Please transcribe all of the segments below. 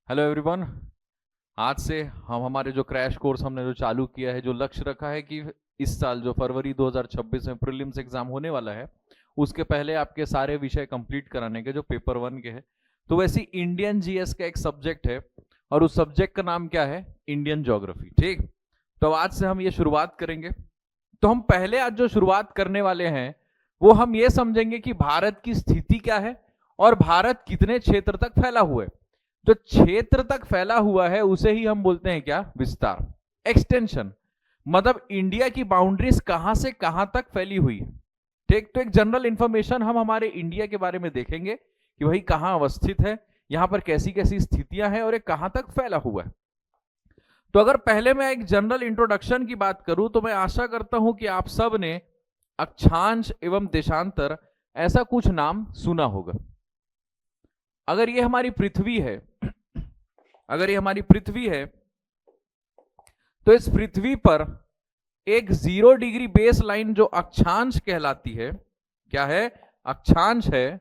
Hello everyone. आज से हम हमारे जो क्रैश कोर्स हमने जो चालू किया है, जो लक्ष्य रखा है कि इस साल जो फरवरी 2026 में प्रीलिम्स एग्जाम होने वाला है उसके पहले आपके सारे विषय कंप्लीट कराने के जो पेपर 1 के हैं। तो वैसे इंडियन जीएस का एक सब्जेक्ट है और उस सब्जेक्ट का नाम क्या है? Indian geography. ठीक, तो आज से हम ये शुरुआत करेंगे। तो हम पहले आज जो शुरुआत करने वाले हैं वो हम ये समझेंगे कि भारत की स्थिति क्या है और भारत कितने क्षेत्र तक फैला हुआ है। जो क्षेत्र तक फैला हुआ है उसे ही हम बोलते हैं क्या? विस्तार, एक्सटेंशन। मतलब इंडिया की बाउंड्रीज कहां से कहां तक फैली हुई है। ठीक, तो एक जनरल इंफॉर्मेशन हम हमारे इंडिया के बारे में देखेंगे कि वही कहां अवस्थित है, यहां पर कैसी कैसी स्थितियां हैं और ये कहां तक फैला हुआ है। तो अगर पहले मैं एक जनरल इंट्रोडक्शन की बात करूं तो मैं आशा करता हूं कि आप सब ने अक्षांश एवं देशांतर ऐसा कुछ नाम सुना होगा। अगर ये हमारी पृथ्वी है अगर ये हमारी पृथ्वी है तो इस पृथ्वी पर एक 0 डिग्री बेस लाइन जो अक्षांश कहलाती है, क्या है? अक्षांश है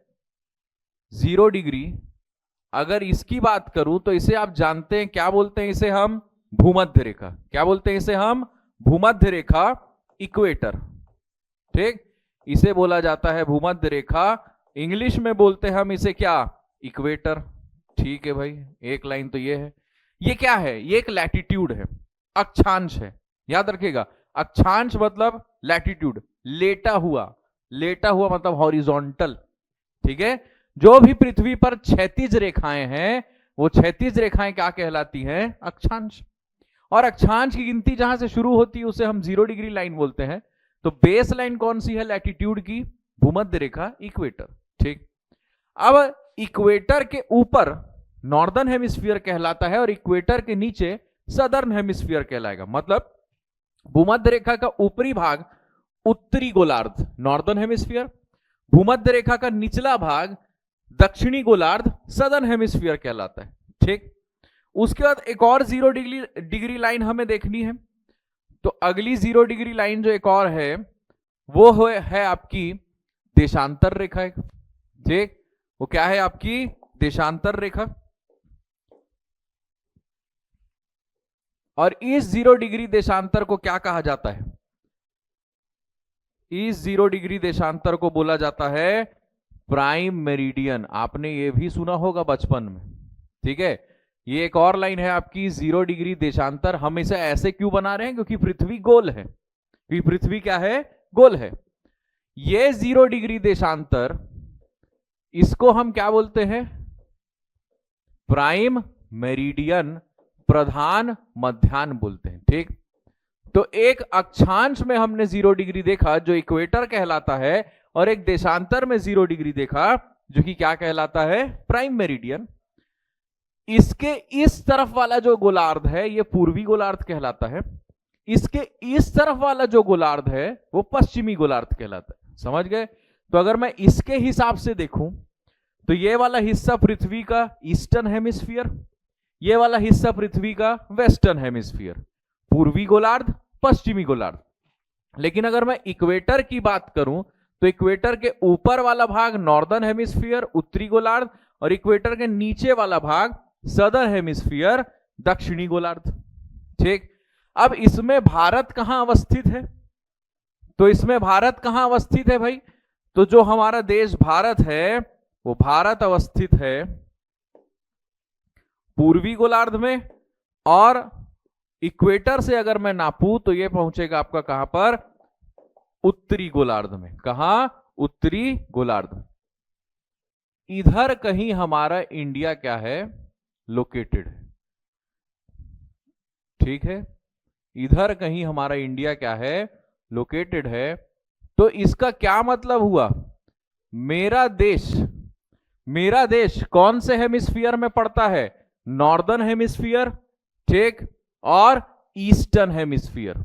0 डिग्री। अगर इसकी बात करूं तो इसे आप जानते हैं, क्या बोलते हैं इसे हम? भूमध्य रेखा। क्या बोलते हैं इसे हम? भूमध्य रेखा, इक्वेटर। ठीक, इसे बोला जाता है भूमध्य रेखा। इंग्लिश में बोलते हैं हम इसे क्या? इक्वेटर। ठीक है भाई, एक लाइन तो ये है। ये क्या है? ये एक लैटिट्यूड है, अक्षांश है। याद रखिएगा, अक्षांश मतलब लैटिट्यूड, लेटा हुआ। लेटा हुआ मतलब हॉरिजॉन्टल। ठीक है, जो भी पृथ्वी पर क्षैतिज रेखाएं हैं वो क्षैतिज रेखाएं क्या कहलाती हैं? अक्षांश। और अक्षांश की गिनती जहां से शुरू होती है उसे हम 0 डिग्री लाइन बोलते हैं। तो बेस लाइन कौन सी है लैटिट्यूड की? भूमध्य रेखा, इक्वेटर। ठीक, अब इक्वेटर के ऊपर नॉर्दर्न हेमिस्फीयर कहलाता है और इक्वेटर के नीचे सदर्न हेमिस्फीयर कहलाएगा। मतलब भूमध्य रेखा का ऊपरी भाग उत्तरी गोलार्ध, नॉर्दर्न हेमिस्फीयर। भूमध्य रेखा का निचला भाग दक्षिणी गोलार्ध, सदर्न हेमिस्फीयर कहलाता है। ठीक, उसके बाद एक और 0 डिग्री लाइन हमें देखनी है। तो अगली 0 डिग्री लाइन जो एक और है वो है आपकी देशांतर रेखा। ठीक, वो क्या है? आपकी देशांतर रेखा। और इस 0 डिग्री देशांतर को क्या कहा जाता है? इस 0 डिग्री देशांतर को बोला जाता है प्राइम मेरिडियन। आपने ये भी सुना होगा बचपन में। ठीक है, ये एक और लाइन है आपकी 0 डिग्री देशांतर। हम इसे ऐसे क्यों बना रहे हैं? क्योंकि पृथ्वी गोल है। क्योंकि पृथ्वी क्या है? गोल है। ये 0 डिग्री देशांतर, इसको हम क्या बोलते हैं? प्राइम मेरिडियन, प्रधान मध्याह्न बोलते हैं। ठीक, तो एक अक्षांश में हमने 0 डिग्री देखा जो इक्वेटर कहलाता है और एक देशांतर में 0 डिग्री देखा जो कि क्या कहलाता है? Prime meridian. इसके इस तरफ वाला जो गोलार्ध है ये पूर्वी गोलार्ध कहलाता है। इसके इस तरफ वाला जो गोलार्ध है वो पश्चिमी गोलार्ध कहलाता है। समझ गए? तो अगर मैं इसके हिसाब से देखूं तो ये वाला हिस्सा पृथ्वी का ईस्टर्न हेमिस्फीयर, ये वाला हिस्सा पृथ्वी का वेस्टर्न हेमिस्फीयर, पूर्वी गोलार्ध, पश्चिमी गोलार्ध। लेकिन अगर मैं इक्वेटर की बात करूं तो इक्वेटर के ऊपर वाला भाग नॉर्दर्न हेमिस्फीयर, उत्तरी गोलार्ध, और इक्वेटर के नीचे वाला भाग सदर्न हेमिस्फीयर, दक्षिणी गोलार्ध। ठीक, अब इसमें भारत कहां अवस्थित है? तो इसमें भारत कहां अवस्थित है भाई? तो जो हमारा देश भारत है वो भारत अवस्थित है पूर्वी गोलार्ध में, और इक्वेटर से अगर मैं नापूं तो ये पहुंचेगा आपका कहां पर? उत्तरी गोलार्ध में। कहां? उत्तरी गोलार्ध। इधर कहीं हमारा इंडिया क्या है? लोकेटेड है। ठीक है, इधर कहीं हमारा इंडिया क्या है? लोकेटेड है। तो इसका क्या मतलब हुआ? मेरा देश कौन से हेमिस्फीयर में पड़ता है? नॉर्दर्न हेमिस्फीयर, ठीक, और ईस्टर्न हेमिस्फीयर,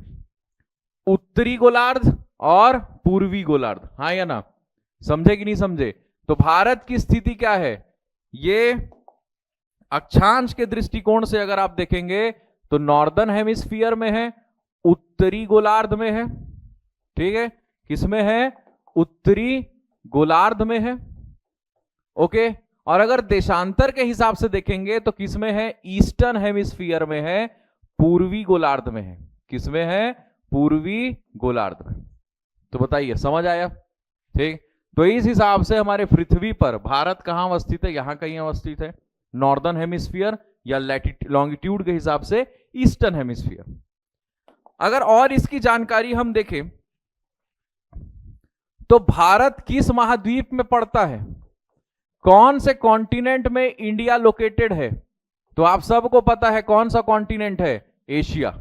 उत्तरी गोलार्ध और पूर्वी गोलार्ध। हाँ या ना? समझे कि नहीं समझे? तो भारत की स्थिति क्या है? ये अक्षांश के दृष्टिकोण से अगर आप देखेंगे तो नॉर्दर्न हेमिस्फीयर में है, उत्तरी गोलार्ध में है। ठीक है, किसमें है? उत्तरी गोलार्ध में है। ओके, और अगर देशांतर के हिसाब से देखेंगे तो किसमें है, ईस्टर्न हेमिस्फीयर में है, पूर्वी गोलार्ध में है। किसमें है, पूर्वी गोलार्ध में। तो बताइए, समझ आया? ठीक। तो इस हिसाब से हमारे पृथ्वी पर भारत कहां अवस्थित है, यहां कहीं अवस्थित है, नॉर्दर्न हेमिस्फीयर या लॉन्गिट्यूड के हिसाब से ईस्टर्न हेमिस्फीयर। अगर और इसकी जानकारी हम देखें तो भारत किस महाद्वीप में पड़ता है, कौन से कॉन्टिनेंट में इंडिया लोकेटेड है? तो आप सबको पता है कौन सा कॉन्टिनेंट है, एशिया।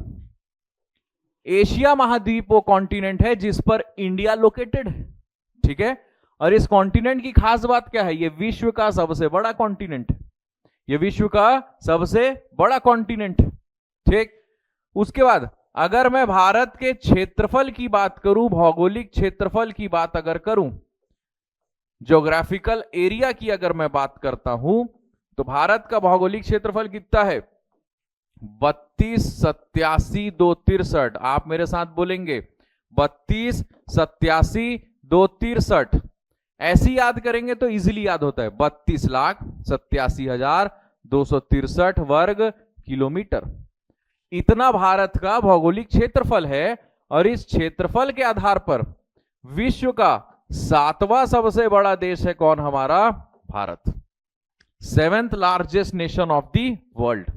एशिया महाद्वीप वो कॉन्टिनेंट है जिस पर इंडिया लोकेटेड है। ठीक है। और इस कॉन्टिनेंट की खास बात क्या है, ये विश्व का सबसे बड़ा कॉन्टिनेंट है। ये विश्व का सबसे बड़ा कॉन्टिनेंट है। ठीक। उसके बाद अगर मैं भारत के क्षेत्रफल की बात करूं, भौगोलिक क्षेत्रफल की बात अगर करूं, ज्योग्राफिकल एरिया की अगर मैं बात करता हूं, तो भारत का भौगोलिक क्षेत्रफल कितना है, 32,87,263। आप मेरे साथ बोलेंगे 32,87,263। ऐसी याद करेंगे तो इजीली याद होता है, 32,87,263 वर्ग किलोमीटर। इतना भारत का भौगोलिक क्षेत्रफल है। और इस क्षेत्रफल के आधार पर विश्व का 7वां सबसे बड़ा देश है कौन, हमारा Bharat. 7th largest nation of the world.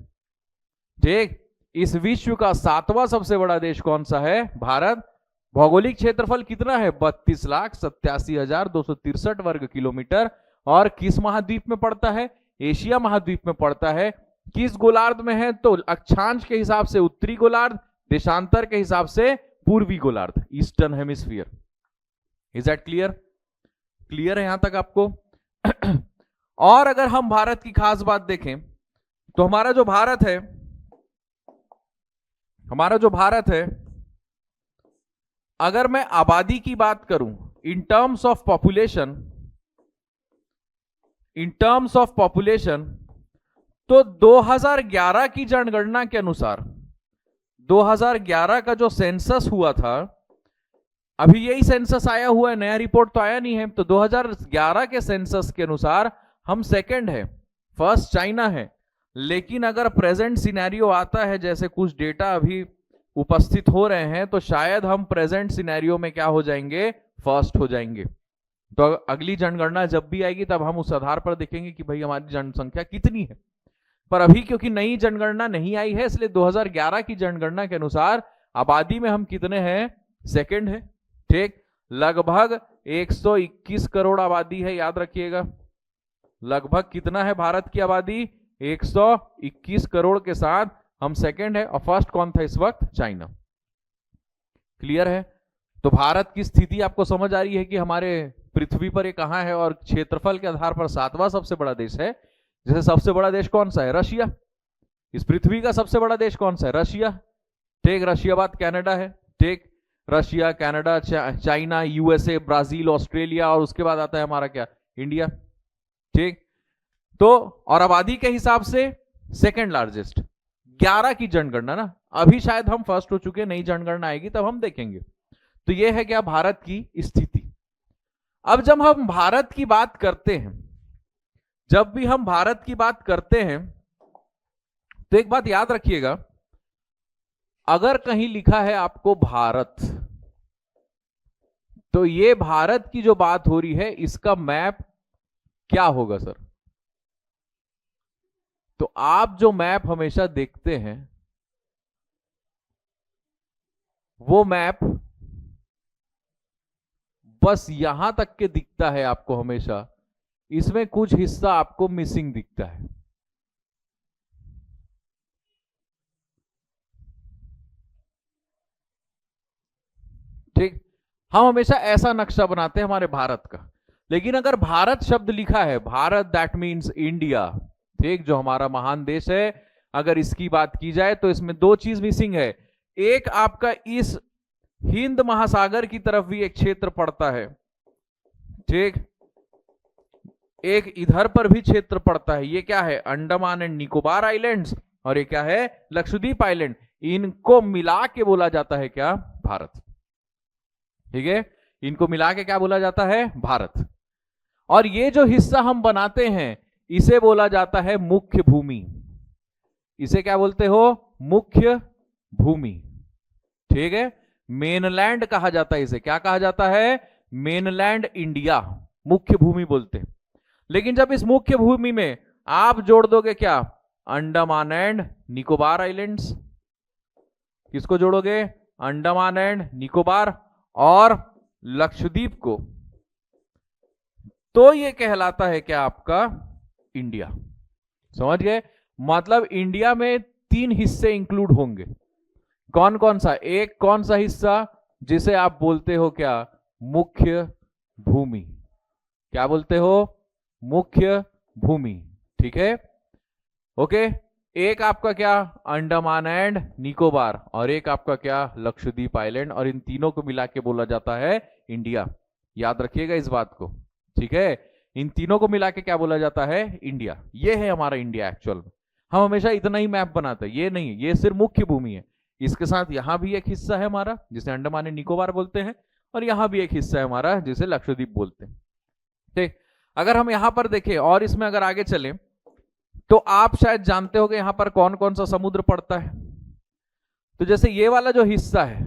ठीक। इस विश्व का 7वां सबसे बड़ा देश कौन सा है, भारत। भौगोलिक क्षेत्रफल कितना है, 32,87,263 वर्ग किलोमीटर। और किस महाद्वीप में पड़ता है, एशिया महाद्वीप में पड़ता है। किस गोलार्ध में है, तो अक्षांश के हिसाब से उत्तरी गोलार्ध, देशांतर के हिसाब से पूर्वी गोलार्ध, eastern hemisphere. Is that clear? Clear है यहां तक आपको? और अगर हम भारत की खास बात देखें तो हमारा जो भारत है, अगर मैं आबादी की बात करूं, इन टर्म्स ऑफ पॉपुलेशन, तो 2011 की जनगणना के अनुसार, 2011 का जो सेंसस हुआ था, अभी यही सेंसस आया हुआ है, नया रिपोर्ट तो आया नहीं है। तो 2011 के सेंसस के अनुसार हम सेकंड है, फर्स्ट चाइना है। लेकिन अगर प्रेजेंट सिनेरियो आता है, जैसे कुछ डेटा अभी उपस्थित हो रहे हैं, तो शायद हम प्रेजेंट सिनेरियो में क्या हो जाएंगे, फर्स्ट हो जाएंगे। तो अगली जनगणना जब भी आएगी तब हम उस आधार पर देखेंगे कि भाई हमारी जनसंख्या कितनी है। पर अभी क्योंकि नई जनगणना नहीं आई है, इसलिए 2011 की जनगणना के अनुसार आबादी में हम कितने हैं, सेकंड है। ठीक। लगभग 121 करोड़ आबादी है, याद रखिएगा। लगभग कितना है भारत की आबादी, 121 करोड़ के साथ हम सेकंड है। और फर्स्ट कौन था इस वक्त, चाइना। क्लियर है? तो भारत की स्थिति आपको समझ आ रही है कि हमारे पृथ्वी पर ये कहां है, और क्षेत्रफल के आधार पर 7वां सबसे बड़ा देश है। जैसे सबसे बड़ा देश कौन सा है, रशिया। इस पृथ्वी का सबसे बड़ा देश कौन सा है, रशिया। ठीक। रशिया बाद कनाडा है। ठीक। Russia, Canada, China, USA, Brazil, Australia, और उसके बाद आता है हमारा क्या, इंडिया। ठीक। तो और आबादी के हिसाब से सेकंड लार्जेस्ट। 11 की जनगणना ना, अभी शायद हम फर्स्ट हो चुके, नई जनगणना आएगी तब हम देखेंगे। तो यह है क्या, भारत की स्थिति। अब जब हम भारत की बात करते हैं, जब भी हम भारत की बात करते हैं, तो एक बात याद रखिएगा, अगर कहीं लिखा है आपको भारत, तो ये भारत की जो बात हो रही है, इसका मैप क्या होगा सर? तो आप जो मैप हमेशा देखते हैं, वो मैप बस यहां तक के दिखता है आपको हमेशा, इसमें कुछ हिस्सा आपको मिसिंग दिखता है। ठीक। हम हमेशा ऐसा नक्शा बनाते हैं हमारे भारत का, लेकिन अगर भारत शब्द लिखा है, भारत दैट मीन्स इंडिया। ठीक। जो हमारा महान देश है, अगर इसकी बात की जाए तो इसमें दो चीज मिसिंग है। एक आपका इस हिंद महासागर की तरफ भी एक क्षेत्र पड़ता है। ठीक। एक इधर पर भी क्षेत्र पड़ता है। ये क्या है, अंडमान एंड निकोबार आइलैंड्स, और ये क्या है, लक्षद्वीप आइलैंड। इनको मिला के बोला जाता है क्या, भारत। ठीक है। इनको मिला के क्या बोला जाता है, भारत। और ये जो हिस्सा हम बनाते हैं, इसे बोला जाता है मुख्य भूमि। इसे क्या बोलते हो? मुख्य भूमि। ठीक है, मेनलैंड कहा जाता है इसे। क्या कहा जाता है? मेनलैंड इंडिया, मुख्य भूमि बोलते हैं। लेकिन जब इस मुख्य भूमि में आप जोड़ दोगे क्या? Andaman and Nicobar islands. किसको जोड़ोगे? अंडमान एंड निकोबार और लक्षद्वीप को, तो ये कहलाता है क्या? आपका इंडिया। समझ गए? मतलब इंडिया में 3 हिस्से इंक्लूड होंगे। कौन कौन सा? एक कौन सा हिस्सा जिसे आप बोलते हो क्या? मुख्य भूमि। क्या बोलते हो? मुख्य भूमि। ठीक है, ओके। एक आपका क्या? अंडमान एंड निकोबार, और एक आपका क्या? लक्षद्वीप आइलैंड, और इन तीनों को मिला के बोला जाता है इंडिया। याद रखिएगा इस बात को, ठीक है? इन तीनों को मिला के क्या बोला जाता है? इंडिया। ये है हमारा इंडिया एक्चुअल में। हम हमेशा इतना ही मैप बनाते हैं, ये नहीं, ये सिर्फ मुख्य भूमि है। इसके साथ यहां भी एक हिस्सा है हमारा जिसे अंडमान एंड निकोबार बोलते हैं, और यहां भी एक हिस्सा है हमारा जिसे लक्षद्वीप बोलते हैं। ठीक, अगर हम यहां पर देखें और इसमें अगर आगे चले तो आप शायद जानते हो कि यहां पर कौन कौन सा समुद्र पड़ता है। तो जैसे ये वाला जो हिस्सा है,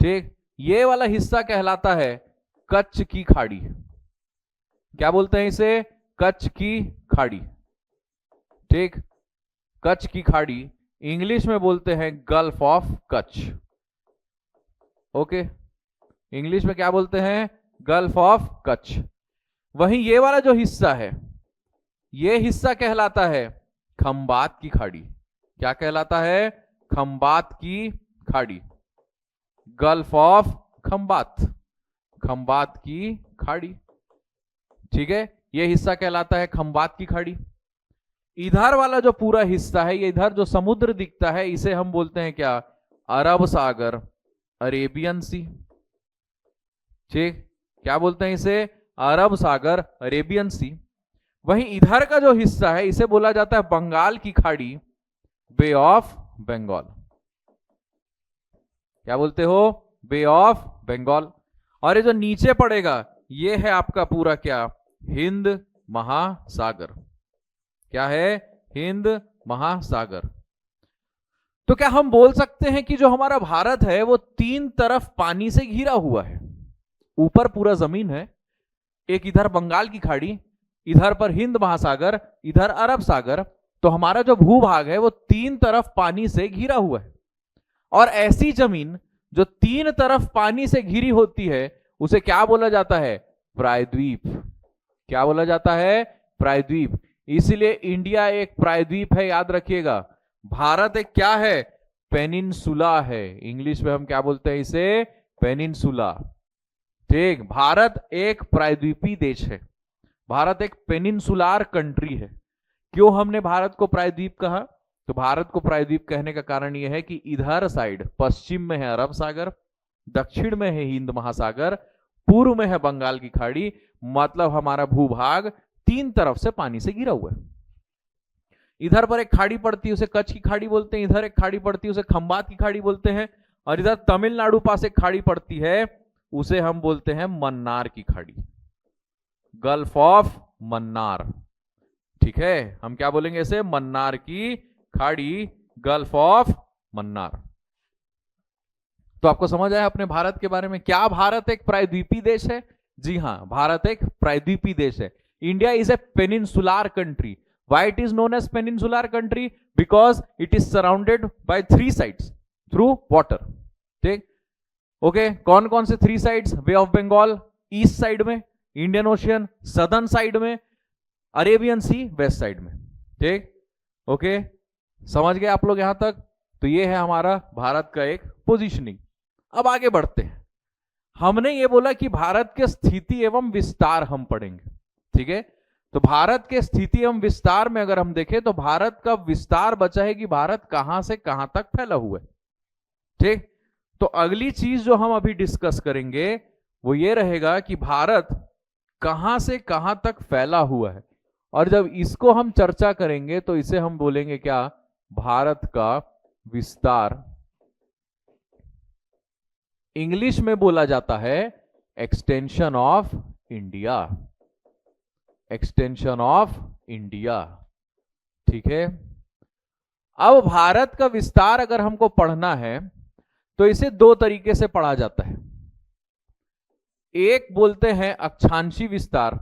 ठीक, ये वाला हिस्सा कहलाता है कच्छ की खाड़ी। क्या बोलते हैं इसे? कच्छ की खाड़ी। ठीक, कच्छ की खाड़ी इंग्लिश में बोलते हैं gulf of Kutch. Okay, English में क्या बोलते हैं? Gulf of Kutch. वहीं ये वाला जो हिस्सा है, ये हिस्सा कहलाता है खंबात की खाड़ी। क्या कहलाता है? खंबात की खाड़ी, गल्फ ऑफ खंबात, खंबात की खाड़ी। ठीक है, ये हिस्सा कहलाता है खंबात की खाड़ी। इधर वाला जो पूरा हिस्सा है, ये इधर जो समुद्र दिखता है, इसे हम बोलते हैं क्या? अरब सागर, अरेबियन सी। ठीक, क्या बोलते हैं इसे? अरब सागर, अरेबियन सी। वहीं इधर का जो हिस्सा है इसे बोला जाता है बंगाल की खाड़ी, बे ऑफ बंगाल। क्या बोलते हो? बे ऑफ बंगाल। और ये जो नीचे पड़ेगा ये है आपका पूरा क्या? हिंद महासागर। क्या है? हिंद महासागर। तो क्या हम बोल सकते हैं कि जो हमारा भारत है वो 3 तरफ पानी से घिरा हुआ है? ऊपर पूरा जमीन है, एक इधर बंगाल की खाड़ी, इधर पर हिंद महासागर, इधर अरब सागर। तो हमारा जो भूभाग है वो 3 तरफ पानी से घिरा हुआ है। और ऐसी जमीन जो 3 तरफ पानी से घिरी होती है उसे क्या बोला जाता है? प्रायद्वीप। क्या बोला जाता है? प्रायद्वीप। इसीलिए इंडिया एक प्रायद्वीप है, याद रखिएगा। भारत एक क्या है? पेनिनसुला है। इंग्लिश में हम क्या बोलते हैं इसे? पेनिनसुला। ठीक, भारत एक प्रायद्वीपी देश है। भारत एक पेनिनसुलार कंट्री है। क्यों हमने भारत को प्रायद्वीप कहा? तो भारत को प्रायद्वीप कहने का कारण यह है कि इधर साइड पश्चिम में है अरब सागर, दक्षिण में है हिंद महासागर, पूर्व में है बंगाल की खाड़ी। मतलब हमारा भूभाग 3 तरफ से पानी से घिरा हुआ है। इधर पर एक खाड़ी पड़ती है उसे कच्छ की खाड़ी बोलते हैं, इधर एक खाड़ी पड़ती है उसे खंबात की खाड़ी बोलते हैं, और इधर तमिलनाडु पास एक खाड़ी पड़ती है उसे हम बोलते हैं मन्नार की खाड़ी, गल्फ ऑफ मन्नार। ठीक है, हम क्या बोलेंगे इसे? मन्नार की खाड़ी, गल्फ ऑफ मन्नार। तो आपको समझ आया अपने भारत के बारे में? क्या भारत एक प्रायद्वीपी देश है? जी हां, भारत एक प्रायद्वीपी देश है। India is a peninsular country. Why it is known as peninsular country? Because it is surrounded by 3 sides through water. ठीक, ओके, कौन कौन से 3 sides? Bay of Bengal east side में, इंडियन ओशियन सदर्न साइड में, अरेबियन सी वेस्ट साइड में। ठीक, okay, समझ गए आप लोग यहां तक? तो ये है हमारा भारत का एक पोजीशनिंग। अब आगे बढ़ते हैं। हमने ये बोला कि भारत के स्थिति एवं विस्तार हम पढ़ेंगे। ठीक है, तो भारत के स्थिति एवं विस्तार में अगर हम देखें तो भारत का विस्तार बचा है कि भारत कहां से कहां तक फैला हुआ है। ठीक, तो अगली चीज जो हम अभी डिस्कस करेंगे वो ये रहेगा कि भारत कहां से कहां तक फैला हुआ है। और जब इसको हम चर्चा करेंगे तो इसे हम बोलेंगे क्या? भारत का विस्तार। इंग्लिश में बोला जाता है extension of India. Extension of India. ठीक है, अब भारत का विस्तार अगर हमको पढ़ना है तो इसे दो तरीके से पढ़ा जाता है। एक बोलते हैं अक्षांशी विस्तार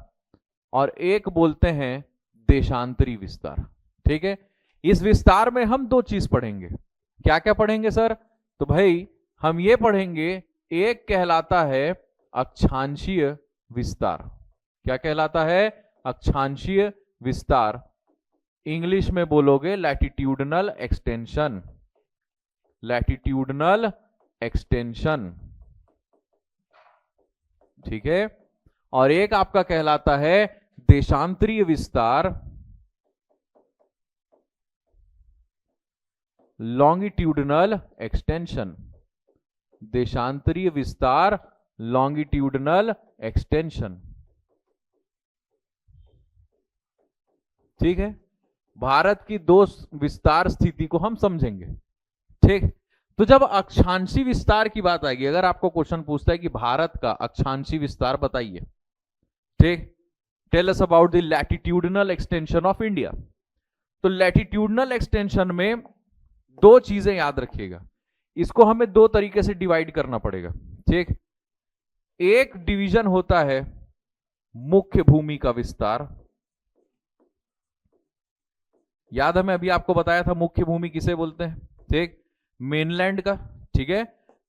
और एक बोलते हैं देशांतरी विस्तार। ठीक है, इस विस्तार में हम दो चीज पढ़ेंगे। क्या क्या पढ़ेंगे सर? तो भाई हम ये पढ़ेंगे, एक कहलाता है अक्षांशीय विस्तार। क्या कहलाता है? अक्षांशीय विस्तार। इंग्लिश में बोलोगे लैटिट्यूडनल एक्सटेंशन। Latitudinal extension. ठीक है, और एक आपका कहलाता है देशांतरीय विस्तार, लॉन्गिट्यूडनल एक्सटेंशन। देशांतरीय विस्तार, लॉन्गिट्यूडनल एक्सटेंशन। ठीक है, भारत की दो विस्तार स्थिति को हम समझेंगे। ठीक, तो जब अक्षांशी विस्तार की बात आएगी, अगर आपको क्वेश्चन पूछता है कि भारत का अक्षांशी विस्तार बताइए, ठीक, tell us about the latitudinal extension of India, तो लैटिट्यूडनल एक्सटेंशन में दो चीजें याद रखिएगा, इसको हमें दो तरीके से डिवाइड करना पड़ेगा। ठीक, एक डिवीजन होता है मुख्य भूमि का विस्तार। याद है मैं अभी आपको बताया था मुख्य भूमि किसे बोलते हैं? ठीक, मेनलैंड का। ठीक है,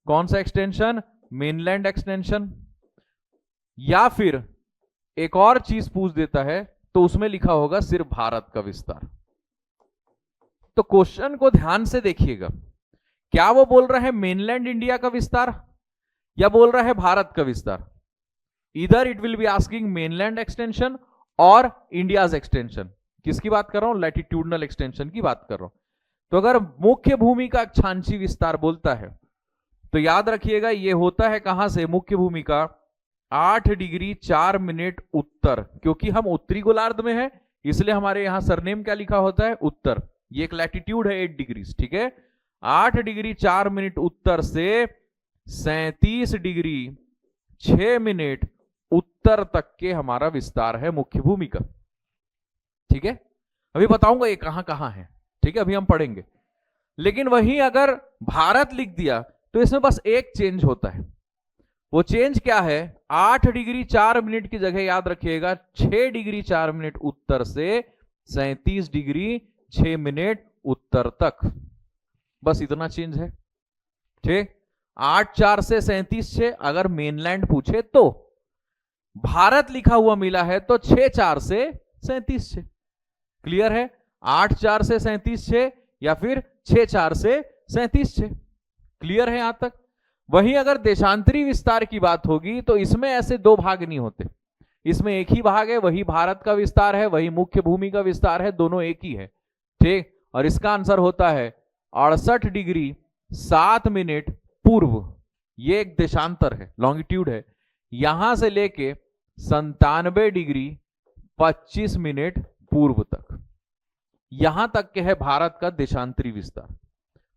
कौन सा एक्सटेंशन? Mainland extension. या फिर एक और चीज पूछ देता है तो उसमें लिखा होगा सिर्फ भारत का विस्तार। तो क्वेश्चन को ध्यान से देखिएगा, क्या वो बोल रहा है मेनलैंड इंडिया का विस्तार या बोल रहा है भारत का विस्तार? इधर it will be asking mainland extension और इंडियाज एक्सटेंशन। किसकी बात कर रहा हूं? लैटिट्यूडनल एक्सटेंशन की बात कर रहा हूं। तो अगर मुख्य भूमि का अक्षांशी विस्तार बोलता है तो याद रखिएगा ये होता है कहां से? मुख्य भूमि का 8 डिग्री 4 मिनट उत्तर, क्योंकि हम उत्तरी गोलार्ध में है इसलिए हमारे यहां सरनेम क्या लिखा होता है? उत्तर। ये एक लैटिट्यूड है 8 डिग्री। ठीक है, 8 डिग्री 4 मिनट उत्तर से 37 डिग्री 6 मिनट उत्तर तक के हमारा विस्तार है मुख्य भूमि का। ठीक है, अभी बताऊंगा ये कहां कहां है। ठीक है, अभी हम पढ़ेंगे। लेकिन वहीं अगर भारत लिख दिया तो इसमें बस एक चेंज होता है। वो चेंज क्या है? 8 डिग्री 4 मिनट की जगह याद रखिएगा 6 डिग्री 4 मिनट उत्तर से 37 डिग्री 6 मिनट उत्तर तक। बस इतना चेंज है। ठीक, 8 4 से 37 6 अगर मेनलैंड पूछे तो, भारत लिखा हुआ मिला है तो 6 4 से 37 6। क्लियर है? 8 4 से 37 6 या फिर 6 4 से 37 6। क्लियर है यहां तक? वहीं अगर देशांतरी विस्तार की बात होगी तो इसमें ऐसे दो भाग नहीं होते, इसमें एक ही भाग है, वही भारत का विस्तार है, वही मुख्य भूमि का विस्तार है, दोनों एक ही है। ठीक, और इसका आंसर होता है 68 डिग्री 7 मिनट पूर्व। ये एक देशांतर है, लॉन्गिट्यूड है, यहां से लेके 97 डिग्री 25 मिनट पूर्व तक, यहां तक के है भारत का देशांतरी विस्तार।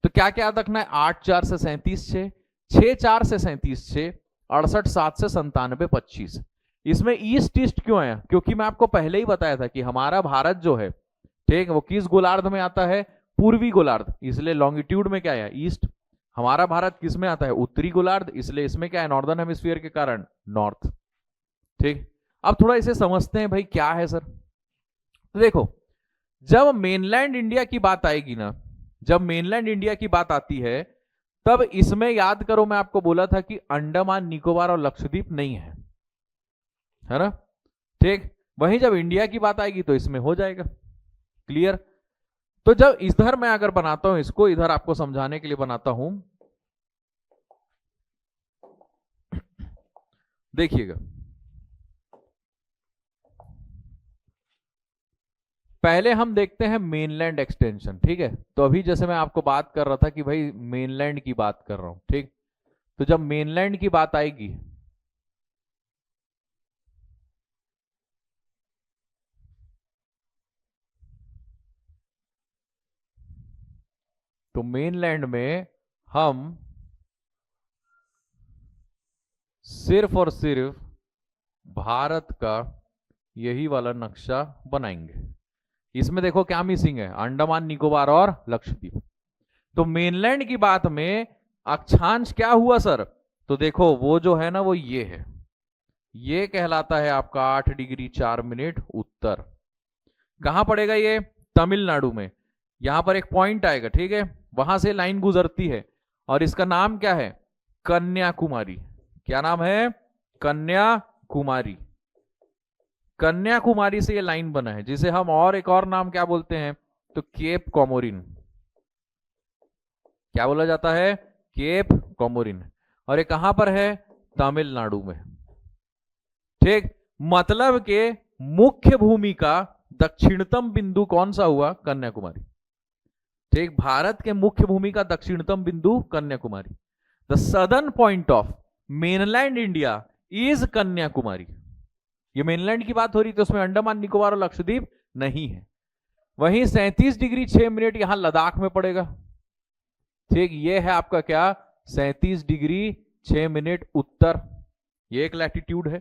तो क्या क्या याद रखना है? 8 4 से 37 6, 6 4 से 37 6, 68 7 से 97 25। इसमें ईस्ट ईस्ट क्यों आया? क्योंकि मैं आपको पहले ही बताया था कि हमारा भारत जो है, ठीक, वो किस गोलार्ध में आता है? पूर्वी गोलार्ध, इसलिए लॉन्गिट्यूड में क्या है? ईस्ट। हमारा भारत किस में आता है? उत्तरी गोलार्ध, इसलिए इसमें क्या है? नॉर्दर्न हेमिस्फीयर के कारण नॉर्थ। ठीक, अब थोड़ा इसे समझते हैं भाई क्या है सर। तो देखो, जब मेनलैंड इंडिया की बात आएगी ना, जब मेनलैंड इंडिया की बात आती है तब इसमें याद करो मैं आपको बोला था कि अंडमान निकोबार और लक्षद्वीप नहीं है ना? ठीक, वहीं जब इंडिया की बात आएगी तो इसमें हो जाएगा। क्लियर? तो जब इधर मैं अगर बनाता हूं, इसको इधर आपको समझाने के लिए बनाता हूं, देखिएगा, पहले हम देखते हैं मेनलैंड एक्सटेंशन। ठीक है, तो अभी जैसे मैं आपको बात कर रहा था कि भाई मेनलैंड की बात कर रहा हूं, ठीक, तो जब मेनलैंड की बात आएगी तो मेनलैंड में हम सिर्फ और सिर्फ भारत का यही वाला नक्शा बनाएंगे। इसमें देखो क्या मिसिंग है, अंडमान निकोबार और लक्षद्वीप। तो मेनलैंड की बात में अक्षांश क्या हुआ सर, तो देखो वो जो है ना वो ये है, ये कहलाता है आपका 8 डिग्री 4 मिनट उत्तर। कहां पड़ेगा ये, तमिलनाडु में। यहां पर एक पॉइंट आएगा, ठीक है, वहां से लाइन गुजरती है और इसका नाम क्या है, कन्याकुमारी। क्या नाम है, कन्याकुमारी। कन्याकुमारी से ये लाइन बना है, जिसे हम और एक और नाम क्या बोलते हैं, तो केप कोमोरिन। क्या बोला जाता है, केप कोमोरिन। और ये कहां पर है, तमिलनाडु में। ठीक, मतलब के मुख्य भूमि का दक्षिणतम बिंदु कौन सा हुआ, कन्याकुमारी। ठीक, भारत के मुख्य भूमि का दक्षिणतम बिंदु Kanyakumari. The southern point of mainland India is Kanyakumari. ये मेनलैंड की बात हो रही थी, उसमें अंडमान निकोबार और लक्षद्वीप नहीं है। वहीं 37 डिग्री 6 मिनट यहां लद्दाख में पड़ेगा। ठीक, ये है आपका क्या, 37 डिग्री 6 मिनट उत्तर, ये एक लैटिट्यूड है।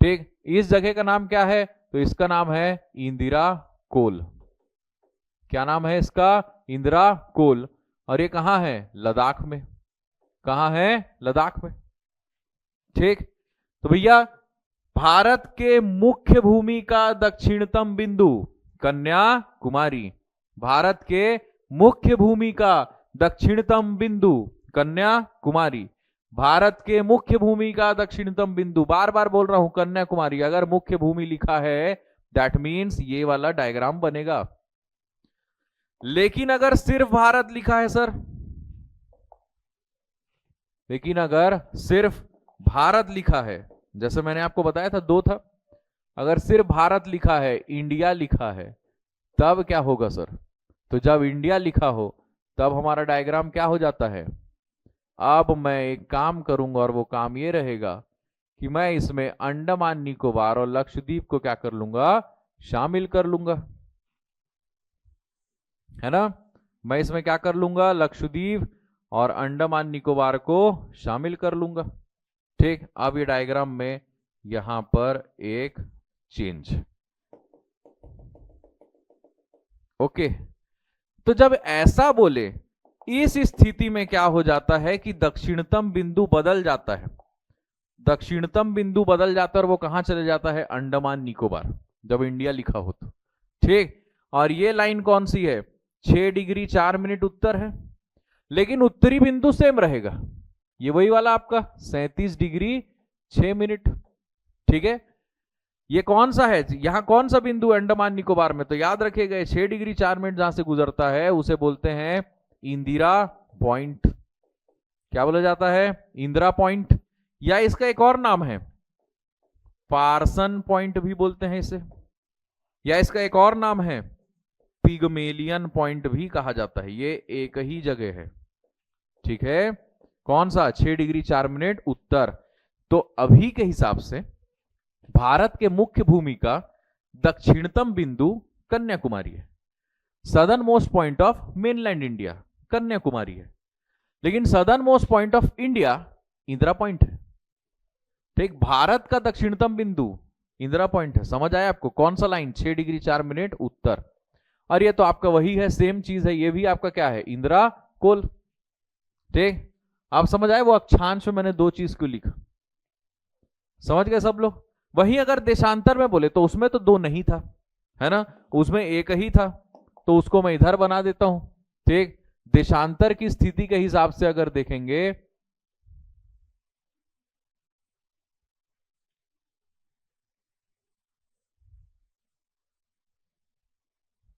ठीक, इस जगह का नाम क्या है, तो इसका नाम है इंदिरा कोल। क्या नाम है इसका, इंदिरा कोल। और ये कहां है, लद्दाख में। कहां है, लद्दाख में। ठीक, तो भैया भारत के मुख्य भूमि का दक्षिणतम बिंदु कन्याकुमारी, भारत के मुख्य भूमि का दक्षिणतम बिंदु कन्याकुमारी, भारत के मुख्य भूमि का दक्षिणतम बिंदु, बार बार बोल रहा हूं कन्याकुमारी। अगर मुख्य भूमि लिखा है दैट मीन्स ये वाला डायग्राम बनेगा। लेकिन अगर सिर्फ भारत लिखा है सर, लेकिन अगर सिर्फ भारत लिखा है, जैसे मैंने आपको बताया था दो था, अगर सिर्फ भारत लिखा है, इंडिया लिखा है, तब क्या होगा सर, तो जब इंडिया लिखा हो तब हमारा डायग्राम क्या हो जाता है। अब मैं एक काम करूंगा और वो काम ये रहेगा कि मैं इसमें अंडमान निकोबार और लक्षद्वीप को क्या कर लूंगा, शामिल कर लूंगा, है ना। मैं इसमें क्या कर लूंगा, लक्षद्वीप और अंडमान निकोबार को शामिल कर लूंगा। ठीक, अब ये डायग्राम में यहां पर एक चेंज। ओके, तो जब ऐसा बोले, इस स्थिति में क्या हो जाता है कि दक्षिणतम बिंदु बदल जाता है। दक्षिणतम बिंदु बदल जाता है और वो कहां चले जाता है, अंडमान निकोबार, जब इंडिया लिखा हो तो। ठीक, और ये लाइन कौन सी है, 6 डिग्री 4 मिनट उत्तर है, लेकिन उत्तरी बिंदु सेम रहेगा, ये वही वाला आपका 37 डिग्री 6 मिनट। ठीक है, ये कौन सा है, यहां कौन सा बिंदु अंडमान निकोबार में, तो याद रखिएगा 6 डिग्री 4 मिनट जहां से गुजरता है उसे बोलते हैं इंदिरा पॉइंट। क्या बोला जाता है, इंदिरा पॉइंट, या इसका एक और नाम है पार्सन पॉइंट भी बोलते हैं इसे, या इसका एक और नाम है पिगमेलियन पॉइंट भी कहा जाता है। ये एक ही जगह है। ठीक है, कौन सा, 6 डिग्री 4 मिनट उत्तर। तो अभी के हिसाब से भारत के मुख्य भूमि का दक्षिणतम बिंदु कन्याकुमारी है, southern most point of mainland India Kanyakumari है, लेकिन southern most point of India Indira point है। ठीक, भारत का दक्षिणतम बिंदु इंदिरा पॉइंट है। समझ आया आपको, कौन सा लाइन, 6 डिग्री 4 मिनट उत्तर। और ये तो आपका वही है, सेम चीज है, ये भी आपका क्या है, इंदिरा कोल। ठीक, आप समझ आए, वो अक्षांश में मैंने दो चीज क्यों लिखा, समझ गए सब लोग। वहीं अगर देशांतर में बोले तो उसमें तो दो नहीं था, है ना, उसमें एक ही था, तो उसको मैं इधर बना देता हूं। ठीक, देशांतर की स्थिति के हिसाब से अगर देखेंगे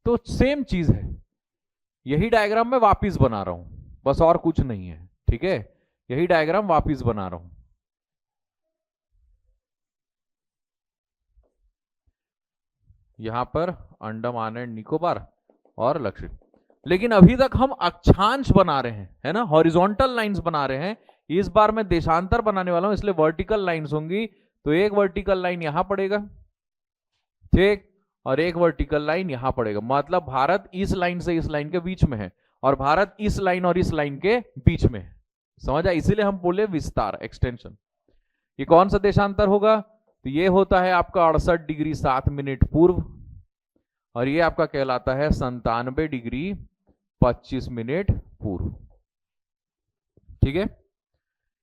तो सेम चीज है, यही डायग्राम मैं वापिस बना रहा हूं, बस और कुछ नहीं है। ठीक है, यही डायग्राम वापिस बना रहा हूं। यहां पर अंडमान एंड निकोबार और लक्षद्वीप, लेकिन अभी तक हम अक्षांश बना रहे हैं, है ना, हॉरिजॉन्टल लाइंस बना रहे हैं। इस बार मैं देशांतर बनाने वाला हूं, इसलिए वर्टिकल लाइंस होंगी। तो एक वर्टिकल लाइन यहां पड़ेगा, ठीक, और एक वर्टिकल लाइन यहां पड़ेगा, मतलब भारत इस लाइन से इस लाइन के बीच में है और भारत इस लाइन और इस लाइन के बीच में है। समझ आया, इसीलिए हम बोले विस्तार, एक्सटेंशन। ये कौन सा देशांतर होगा, तो ये होता है आपका 68 डिग्री 7 मिनट पूर्व, और ये आपका कहलाता है 97 डिग्री 25 मिनट पूर्व। ठीक है,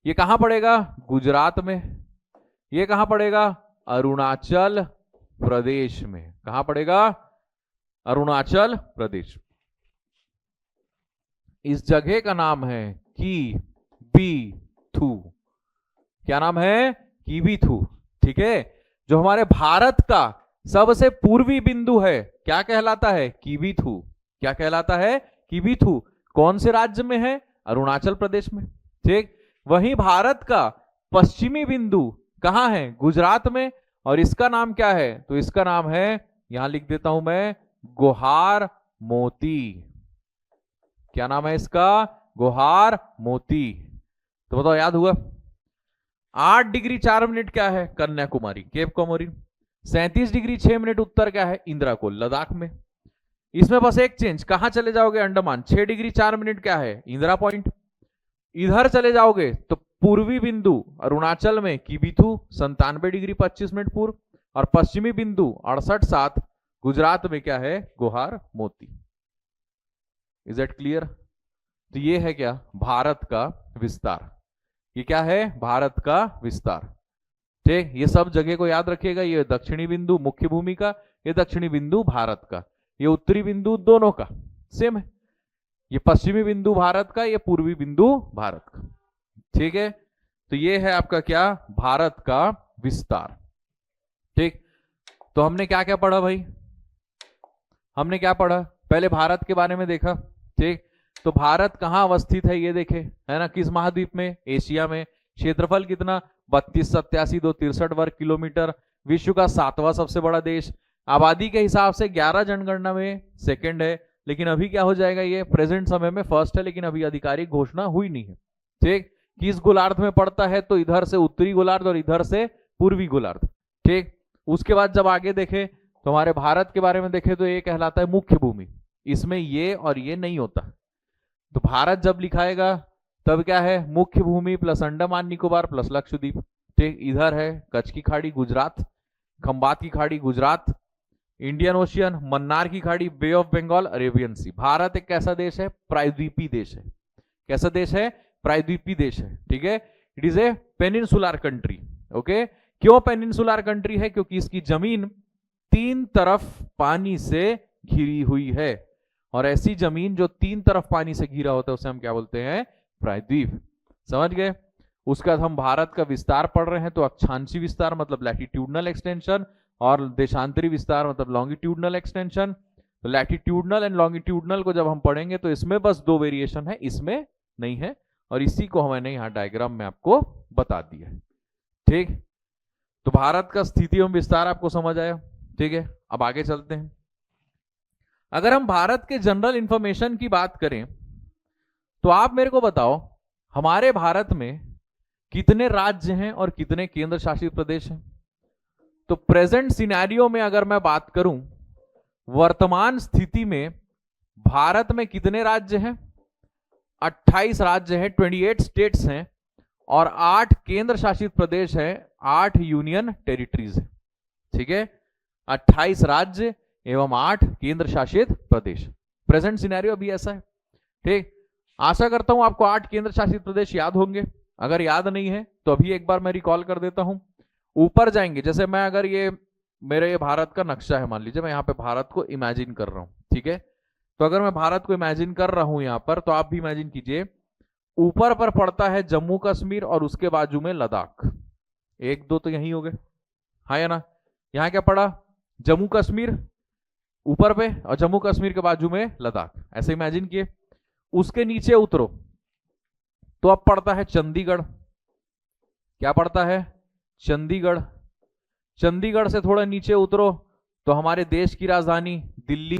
ये कहां पड़ेगा? गुजरात में। ये कहां पड़ेगा? अरुणाचल प्रदेश में। कहां पड़ेगा? अरुणाचल प्रदेश। इस जगह का नाम है किबीथू। क्या नाम है? किबीथू। ठीक है, जो हमारे भारत का सबसे पूर्वी बिंदु है, क्या कहलाता है? किबीथू। क्या कहलाता है? किबीथू। कौन से राज्य में है? अरुणाचल प्रदेश में। ठीक, वहीं भारत का पश्चिमी बिंदु कहां है? गुजरात में। और इसका नाम क्या है? तो इसका नाम है, यहां लिख देता हूं मैं, गोहार मोती। क्या नाम है इसका? गोहार मोती। तो बताओ, याद हुआ? 8 डिग्री 4 मिनट क्या है? Kanyakumari, cape Comorin. 37 degree 6 minute उत्तर क्या है? इंदिरा कोल, लद्दाख में। इसमें बस एक चेंज, कहां चले जाओगे? अंडमान। 6 डिग्री 4 मिनट क्या है? इंदिरा पॉइंट। इधर चले जाओगे तो पूर्वी बिंदु अरुणाचल में किबीथू 97 डिग्री 25 मिनट पूर्व, और पश्चिमी बिंदु 68.7 गुजरात में क्या है? गोहार मोती। Is it clear? तो ये है क्या? भारत का विस्तार। ये क्या है? भारत का विस्तार। ठीक, ये सब जगह को याद रखिएगा। ये दक्षिणी बिंदु मुख्य भूमि का, ये दक्षिणी बिंदु भारत का, ये उत्तरी बिंदु दोनों का सेम है। ये पश्चिमी बिंदु भारत का, ये पूर्वी बिंदु भारत का। ठीक है, तो ये है आपका क्या? भारत का विस्तार। ठीक, तो हमने क्या क्या पढ़ा भाई? हमने क्या पढ़ा? पहले भारत के बारे में देखा। ठीक, तो भारत कहां अवस्थित है ये देखे, है ना? किस महाद्वीप में? एशिया में। क्षेत्रफल कितना? 3287,263 वर्ग किलोमीटर। विश्व का 7वां सबसे बड़ा देश। आबादी के हिसाब से 11 जनगणना में सेकंड है, लेकिन अभी क्या हो जाएगा? ये प्रेजेंट समय में फर्स्ट है, लेकिन अभी आधिकारिक घोषणा हुई नहीं है। ठीक, किस गोलार्ध में पड़ता है? तो इधर से उत्तरी गोलार्ध और इधर से पूर्वी गोलार्ध। ठीक, उसके बाद जब आगे देखे तो हमारे भारत के बारे में देखे तो ये कहलाता है मुख्य भूमि। इसमें ये और ये नहीं होता। तो भारत जब लिखाएगा तब क्या है? मुख्य भूमि प्लस अंडमान निकोबार प्लस लक्षद्वीप। ठीक, इधर है कच्छ की खाड़ी गुजरात, खंबात की खाड़ी गुजरात, इंडियन ओशियन, मन्नार की खाड़ी, बे ऑफ बंगाल, अरेबियन सी। भारत एक कैसा देश है? प्रायद्वीपीय देश है। कैसा देश है? प्रायद्वीपीय देश है। ठीक है, it is a peninsular country. Okay, क्यों पेनिनसुलर कंट्री है? क्योंकि इसकी जमीन 3 तरफ पानी से घिरी हुई है, और ऐसी जमीन जो 3 तरफ पानी से घिरा होता है उसे हम क्या बोलते हैं? प्रायद्वीप। समझ गए? उसके बाद हम भारत का विस्तार पढ़ रहे हैं, तो अक्षांशी विस्तार मतलब लैटिट्यूडनल एक्सटेंशन, और देशांतरी विस्तार मतलब लॉन्गिट्यूडनल एक्सटेंशन। तो लैटिट्यूडनल एंड लॉन्गिट्यूडनल को जब हम पढ़ेंगे तो इसमें बस 2 वेरिएशन है, इसमें नहीं है, और इसी को मैंने यहाँ डायग्राम में आपको बता दिया है। ठीक, तो भारत का स्थिति एवं विस्तार आपको समझ आया। ठीक है, अब आगे चलते हैं। अगर हम भारत के जनरल इंफॉर्मेशन की बात करें तो आप मेरे को बताओ, हमारे भारत में कितने राज्य हैं और कितने केंद्र शासित प्रदेश हैं? तो प्रेजेंट सिनेरियो में अगर मैं बात करूं, वर्तमान स्थिति में भारत में कितने राज्य हैं? 28 राज्य हैं, 28 स्टेट्स हैं, और 8 केंद्र शासित प्रदेश हैं, 8 यूनियन टेरिटरीज हैं। ठीक है, 28 राज्य एवं 8 केंद्र शासित प्रदेश। प्रेजेंट सिनेरियो अभी ऐसा है। ठीक, आशा करता हूं आपको 8 केंद्र शासित प्रदेश याद होंगे। अगर याद नहीं है तो अभी एक बार मैं रिकॉल कर देता हूं। ऊपर जाएंगे, जैसे मैं अगर ये मेरे ये भारत का नक्शा है, मान लीजिए मैं यहाँ पे भारत को इमेजिन कर रहा हूँ। ठीक है, तो अगर मैं भारत को इमेजिन कर रहा हूं यहाँ पर, तो आप भी इमेजिन कीजिए। ऊपर पर पड़ता है जम्मू कश्मीर और उसके बाजू में लद्दाख। 1 2 तो यही हो गए, हाँ या ना? यहाँ क्या पड़ा? जम्मू कश्मीर ऊपर पे और जम्मू कश्मीर के बाजू में लद्दाख, ऐसे इमेजिन किए। उसके नीचे उतरो तो अब पड़ता है चंडीगढ़। क्या पड़ता है? चंडीगढ़। चंडीगढ़ से थोड़ा नीचे उतरो तो हमारे देश की राजधानी दिल्ली।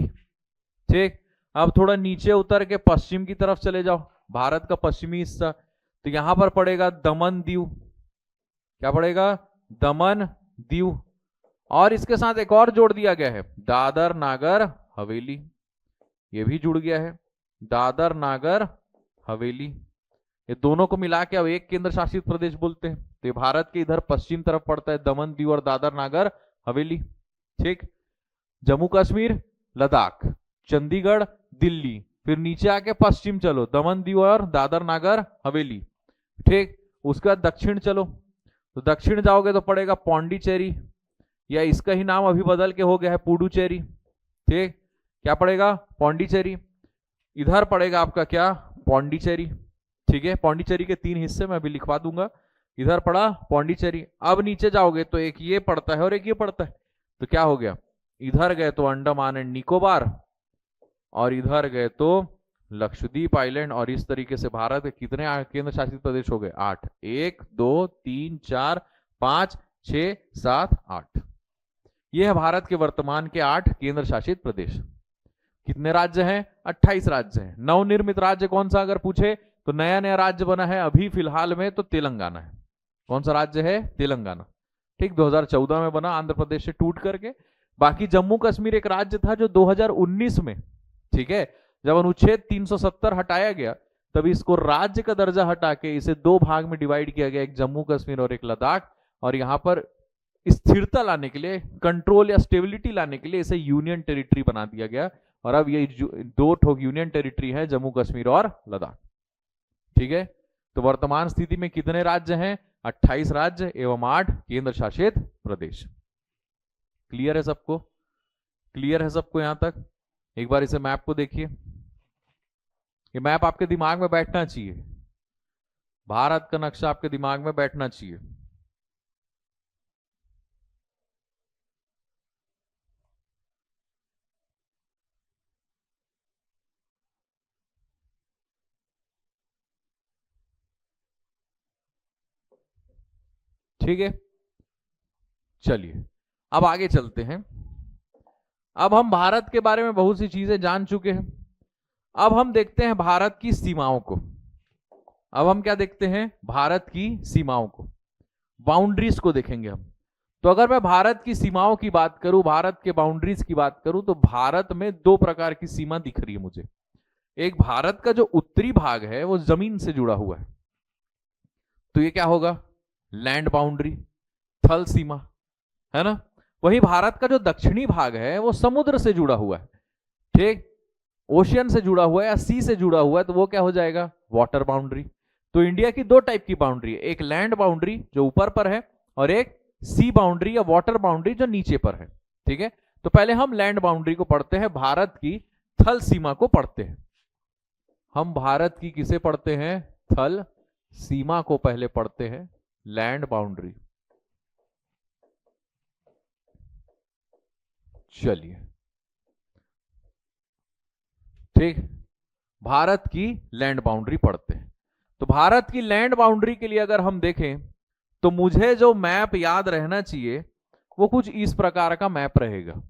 ठीक, अब थोड़ा नीचे उतर के पश्चिम की तरफ चले जाओ, भारत का पश्चिमी हिस्सा, तो यहां पर पड़ेगा दमन दीव। क्या पड़ेगा? दमन दीव। और इसके साथ एक और जोड़ दिया गया है, दादर नागर हवेली। ये भी जुड़ गया है, दादर नागर हवेली। ये दोनों को मिला के अब एक केंद्र शासित प्रदेश बोलते हैं। तो तो ये भारत के इधर पश्चिम तरफ पड़ता है, दमन दीव और दादर नागर हवेली। ठीक, जम्मू कश्मीर, लद्दाख, चंडीगढ़, दिल्ली, फिर नीचे आके पश्चिम चलो, दमन दीव और दादर नागर हवेली। ठीक, उसके बाद दक्षिण चलो, तो दक्षिण जाओगे तो पड़ेगा पौंडीचेरी, या इसका ही नाम अभी बदल के हो गया है पुडुचेरी। ठीक, क्या पड़ेगा? पौंडीचेरी। इधर पड़ेगा आपका क्या? पौंडीचेरी। ठीक है, पौंडीचेरी के 3 हिस्से मैं अभी लिखवा दूंगा। इधर पड़ा पौंडीचेरी। अब नीचे जाओगे तो एक ये पड़ता है और एक ये पड़ता है, तो क्या हो गया? इधर गए तो अंडमान एंड निकोबार, और इधर गए तो लक्षद्वीप आइलैंड। और इस तरीके से भारत के कितने केंद्र शासित प्रदेश हो गए? 8। 1 2 3 4 5 6 7 8। यह है भारत के वर्तमान के 8 केंद्र शासित प्रदेश। कितने राज्य हैं? 28 राज्य हैं। नवनिर्मित राज्य कौन सा अगर पूछे तो नया नया राज्य बना है अभी फिलहाल में तो तेलंगाना है। कौन सा राज्य है? तेलंगाना। ठीक, 2014 में बना आंध्र प्रदेश से टूट करके। बाकी जम्मू कश्मीर एक राज्य था जो 2019 में, ठीक है, जब अनुच्छेद 370 हटाया गया तब इसको राज्य का दर्जा हटा के इसे 2 भाग में डिवाइड किया गया, एक जम्मू कश्मीर और एक लद्दाख। और यहां पर स्थिरता लाने के लिए, कंट्रोल या स्टेबिलिटी लाने के लिए इसे यूनियन टेरिटरी बना दिया गया। और अब ये 2 ठोक यूनियन टेरिटरी है, जम्मू कश्मीर और लद्दाख। ठीक है, तो वर्तमान स्थिति में कितने राज्य हैं? 28 राज्य एवं 8 केंद्र शासित प्रदेश। क्लियर है सबको? क्लियर है सबको यहां तक? एक बार इसे मैप को देखिए। ये मैप आपके दिमाग में बैठना चाहिए, भारत का नक्शा आपके दिमाग में बैठना चाहिए। ठीक है, चलिए अब आगे चलते हैं। अब हम भारत के बारे में बहुत सी चीजें जान चुके हैं। अब हम देखते हैं भारत की सीमाओं को। अब हम क्या देखते हैं? भारत की सीमाओं को, बाउंड्रीज को देखेंगे हम। तो अगर मैं भारत की सीमाओं की बात करूं, भारत के बाउंड्रीज की बात करूं, तो भारत में 2 प्रकार की सीमा दिख रही है मुझे। एक भारत का जो उत्तरी भाग है वो जमीन से जुड़ा हुआ है, तो ये क्या होगा? लैंड बाउंड्री, थल सीमा, है ना। वही भारत का जो दक्षिणी भाग है वो समुद्र से जुड़ा हुआ है, ठीक, ओशियन से जुड़ा हुआ है या सी से जुड़ा हुआ है, तो वो क्या हो जाएगा? Water boundary. तो इंडिया की 2 टाइप की बाउंड्री है, एक लैंड बाउंड्री जो ऊपर पर है और एक सी बाउंड्री या वाटर बाउंड्री जो नीचे पर है। ठीक है, तो पहले हम लैंड बाउंड्री को पढ़ते हैं, भारत की थल सीमा को पढ़ते हैं। हम भारत की किसे पढ़ते हैं? थल सीमा को पहले पढ़ते हैं, लैंड बाउंड्री। चलिए, ठीक, भारत की लैंड बाउंड्री पढ़ते हैं। तो भारत की लैंड बाउंड्री के लिए अगर हम देखें तो मुझे जो मैप याद रहना चाहिए वो कुछ इस प्रकार का मैप रहेगा।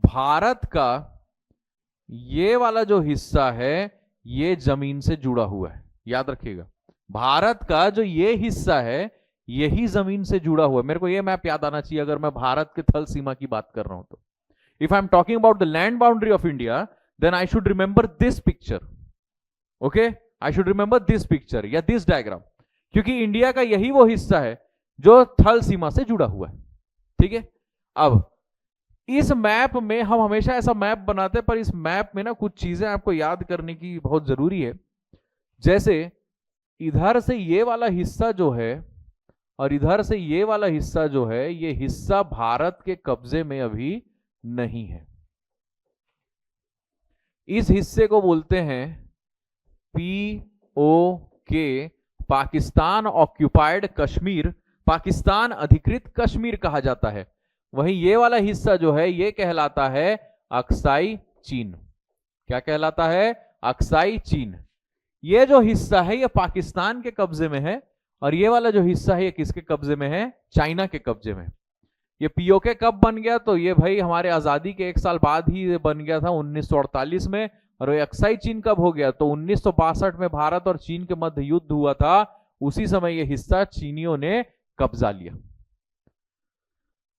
भारत का ये वाला जो हिस्सा है ये जमीन से जुड़ा हुआ है, याद रखिएगा। भारत का जो ये हिस्सा है यही जमीन से जुड़ा हुआ है। मेरे को ये मैप याद आना चाहिए अगर मैं भारत के थल सीमा की बात कर रहा हूं तो। If I am talking about the land boundary of India then I should remember this picture. Okay, I should remember this picture या दिस डायग्राम, क्योंकि इंडिया का यही वो हिस्सा है जो थल सीमा से जुड़ा हुआ है। ठीक है, अब इस मैप में हम हमेशा ऐसा मैप बनाते हैं, पर इस मैप में ना कुछ चीजें आपको याद करने की बहुत जरूरी है। जैसे इधर से ये वाला हिस्सा जो है और इधर से ये वाला हिस्सा जो है, ये हिस्सा भारत के कब्जे में अभी नहीं है। इस हिस्से को बोलते हैं POK, पाकिस्तान ऑक्यूपाइड कश्मीर, पाकिस्तान अधिकृत कश्मीर कहा जाता है। वहीं ये वाला हिस्सा जो है ये कहलाता है अक्साई चीन। क्या कहलाता है? अक्साई चीन। ये जो हिस्सा है ये पाकिस्तान के कब्जे में है और ये वाला जो हिस्सा है ये किसके कब्जे में है? चाइना के कब्जे में। ये POK कब बन गया? तो ये भाई हमारे आजादी के 1 साल बाद ही बन गया था, 1948 में। और वो अक्साई चीन कब हो गया? तो 1962 में भारत और चीन के मध्य युद्ध हुआ था, उसी समय ये हिस्सा चीनियों ने कब्जा लिया।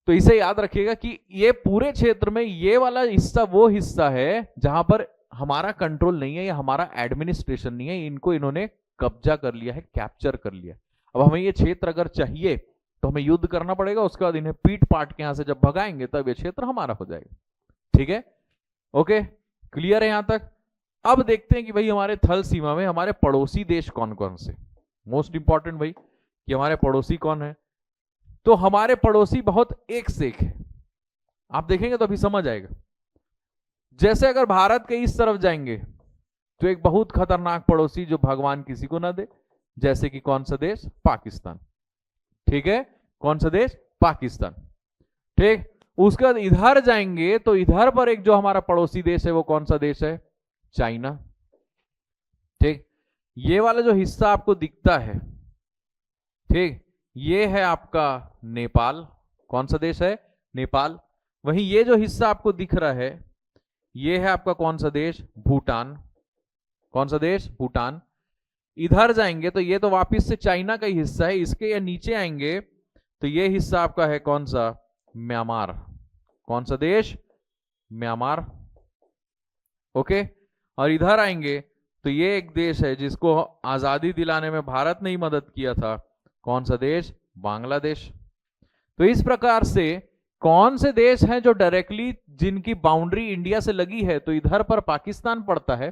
तो इसे याद रखिएगा कि ये पूरे क्षेत्र में ये वाला हिस्सा वो हिस्सा है जहां पर हमारा कंट्रोल नहीं है या हमारा एडमिनिस्ट्रेशन नहीं है, इनको इन्होंने कब्जा कर लिया है, कैप्चर कर लिया। अब हमें ये क्षेत्र अगर चाहिए तो हमें युद्ध करना पड़ेगा, उसके बाद इन्हें पीट पाट के यहां से जब भगाएंगे तब ये क्षेत्र हमारा हो जाएगा। ठीक है, ओके, क्लियर है यहां तक? अब देखते हैं कि भाई हमारे थल सीमा में हमारे पड़ोसी देश कौन कौन से। मोस्ट इंपॉर्टेंट भाई कि हमारे पड़ोसी कौन है। तो हमारे पड़ोसी बहुत एक से एक है, आप देखेंगे तो अभी समझ आएगा। जैसे अगर भारत के इस तरफ जाएंगे तो एक बहुत खतरनाक पड़ोसी जो भगवान किसी को ना दे, जैसे कि कौन सा देश? पाकिस्तान। ठीक है, कौन सा देश? पाकिस्तान। ठीक, उसके बाद इधर जाएंगे तो इधर पर एक जो हमारा पड़ोसी देश है वो कौन सा देश है? चाइना। ठीक, ये वाला जो हिस्सा आपको दिखता है, ठीक, ये है आपका नेपाल। कौन सा देश है? नेपाल। वहीं ये जो हिस्सा आपको दिख रहा है ये है आपका कौन सा देश? भूटान। कौन सा देश? भूटान। इधर जाएंगे तो ये तो वापिस से चाइना का ही हिस्सा है, इसके या नीचे आएंगे तो ये हिस्सा आपका है कौन सा? म्यांमार। कौन सा देश? म्यांमार। ओके, और इधर आएंगे तो ये एक देश है जिसको आजादी दिलाने में भारत ने ही मदद किया था। कौन सा देश? बांग्लादेश। तो इस प्रकार से कौन से देश हैं जो डायरेक्टली जिनकी बाउंड्री इंडिया से लगी है? तो इधर पर पाकिस्तान पड़ता है,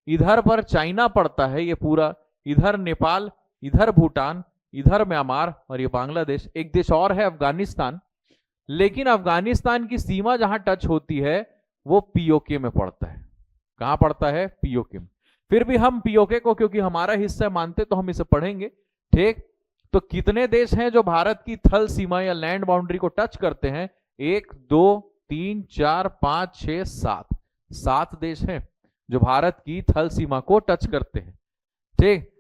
इधर पर चाइना पड़ता है, ये पूरा, इधर नेपाल, इधर भूटान, इधर म्यांमार और ये बांग्लादेश। एक देश और है अफगानिस्तान, लेकिन अफगानिस्तान की सीमा जहां टच होती है वो पीओके में पड़ता है। कहां पड़ता है? पीओके में। फिर भी हम पीओके को क्योंकि हमारा हिस्सा मानते तो हम इसे पढ़ेंगे। ठीक, तो कितने देश हैं जो भारत की थल सीमा या लैंड बाउंड्री को टच करते हैं? 1 2 3 4 5 6 7, 7 देश हैं जो भारत की थल सीमा को टच करते हैं। ठीक,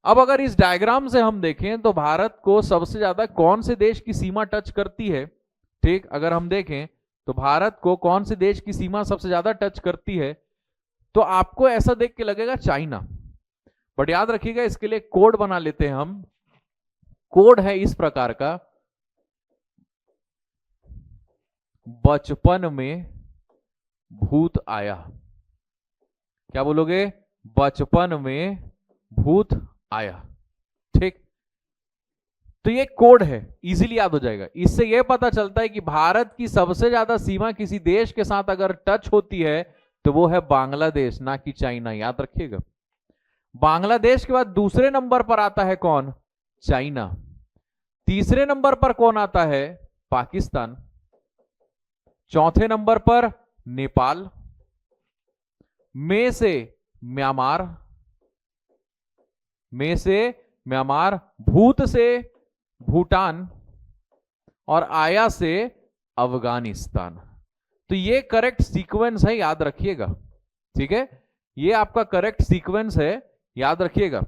अब अगर इस डायग्राम से हम देखें तो भारत को सबसे ज्यादा कौन से देश की सीमा टच करती है? ठीक, अगर हम देखें तो भारत को कौन से देश की सीमा सबसे ज्यादा टच करती है? तो आपको ऐसा देख के लगेगा चाइना, बट याद रखिएगा इसके लिए कोड बना लेते हैं हम। कोड है इस प्रकार का, बचपन में भूत आया। क्या बोलोगे? बचपन में भूत आया। ठीक, तो ये कोड है, इजीली याद हो जाएगा। इससे यह पता चलता है कि भारत की सबसे ज्यादा सीमा किसी देश के साथ अगर टच होती है तो वो है बांग्लादेश, ना कि चाइना। याद रखिएगा, बांग्लादेश के बाद दूसरे नंबर पर आता है कौन? चाइना। तीसरे नंबर पर कौन आता है? पाकिस्तान। चौथे नंबर पर नेपाल, में से म्यांमार, में से म्यांमार, भूत से भूटान और आया से अफगानिस्तान। तो ये करेक्ट सीक्वेंस है, याद रखिएगा। ठीक है, ये आपका करेक्ट सीक्वेंस है, याद रखिएगा।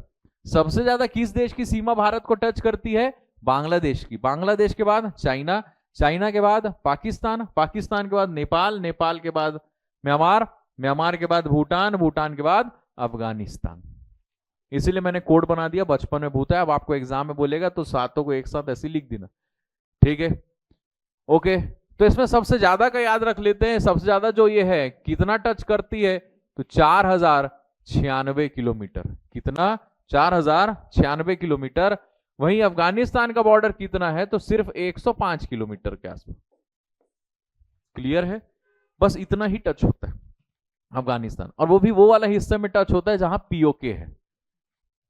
सबसे ज्यादा किस देश की सीमा भारत को टच करती है? बांग्लादेश की। बांग्लादेश के बाद चाइना, चाइना के बाद पाकिस्तान, पाकिस्तान के बाद नेपाल, नेपाल के बाद म्यांमार, म्यांमार के बाद भूटान, भूटान के बाद अफगानिस्तान। इसीलिए मैंने कोड बना दिया, बचपन में भूत है। अब आपको एग्जाम में बोलेगा तो सातों को एक साथ ऐसे लिख देना। ठीक है, ओके। तो इसमें सबसे ज्यादा का याद रख लेते हैं। सबसे ज्यादा जो ये है कितना टच करती है? तो 4096 किलोमीटर। कितना? 4096 किलोमीटर। वहीं अफगानिस्तान का बॉर्डर कितना है? तो सिर्फ 105 किलोमीटर के आसपास। क्लियर है? बस इतना ही टच होता है अफगानिस्तान, और वो भी वो वाला हिस्सा में टच होता है जहां पीओके है।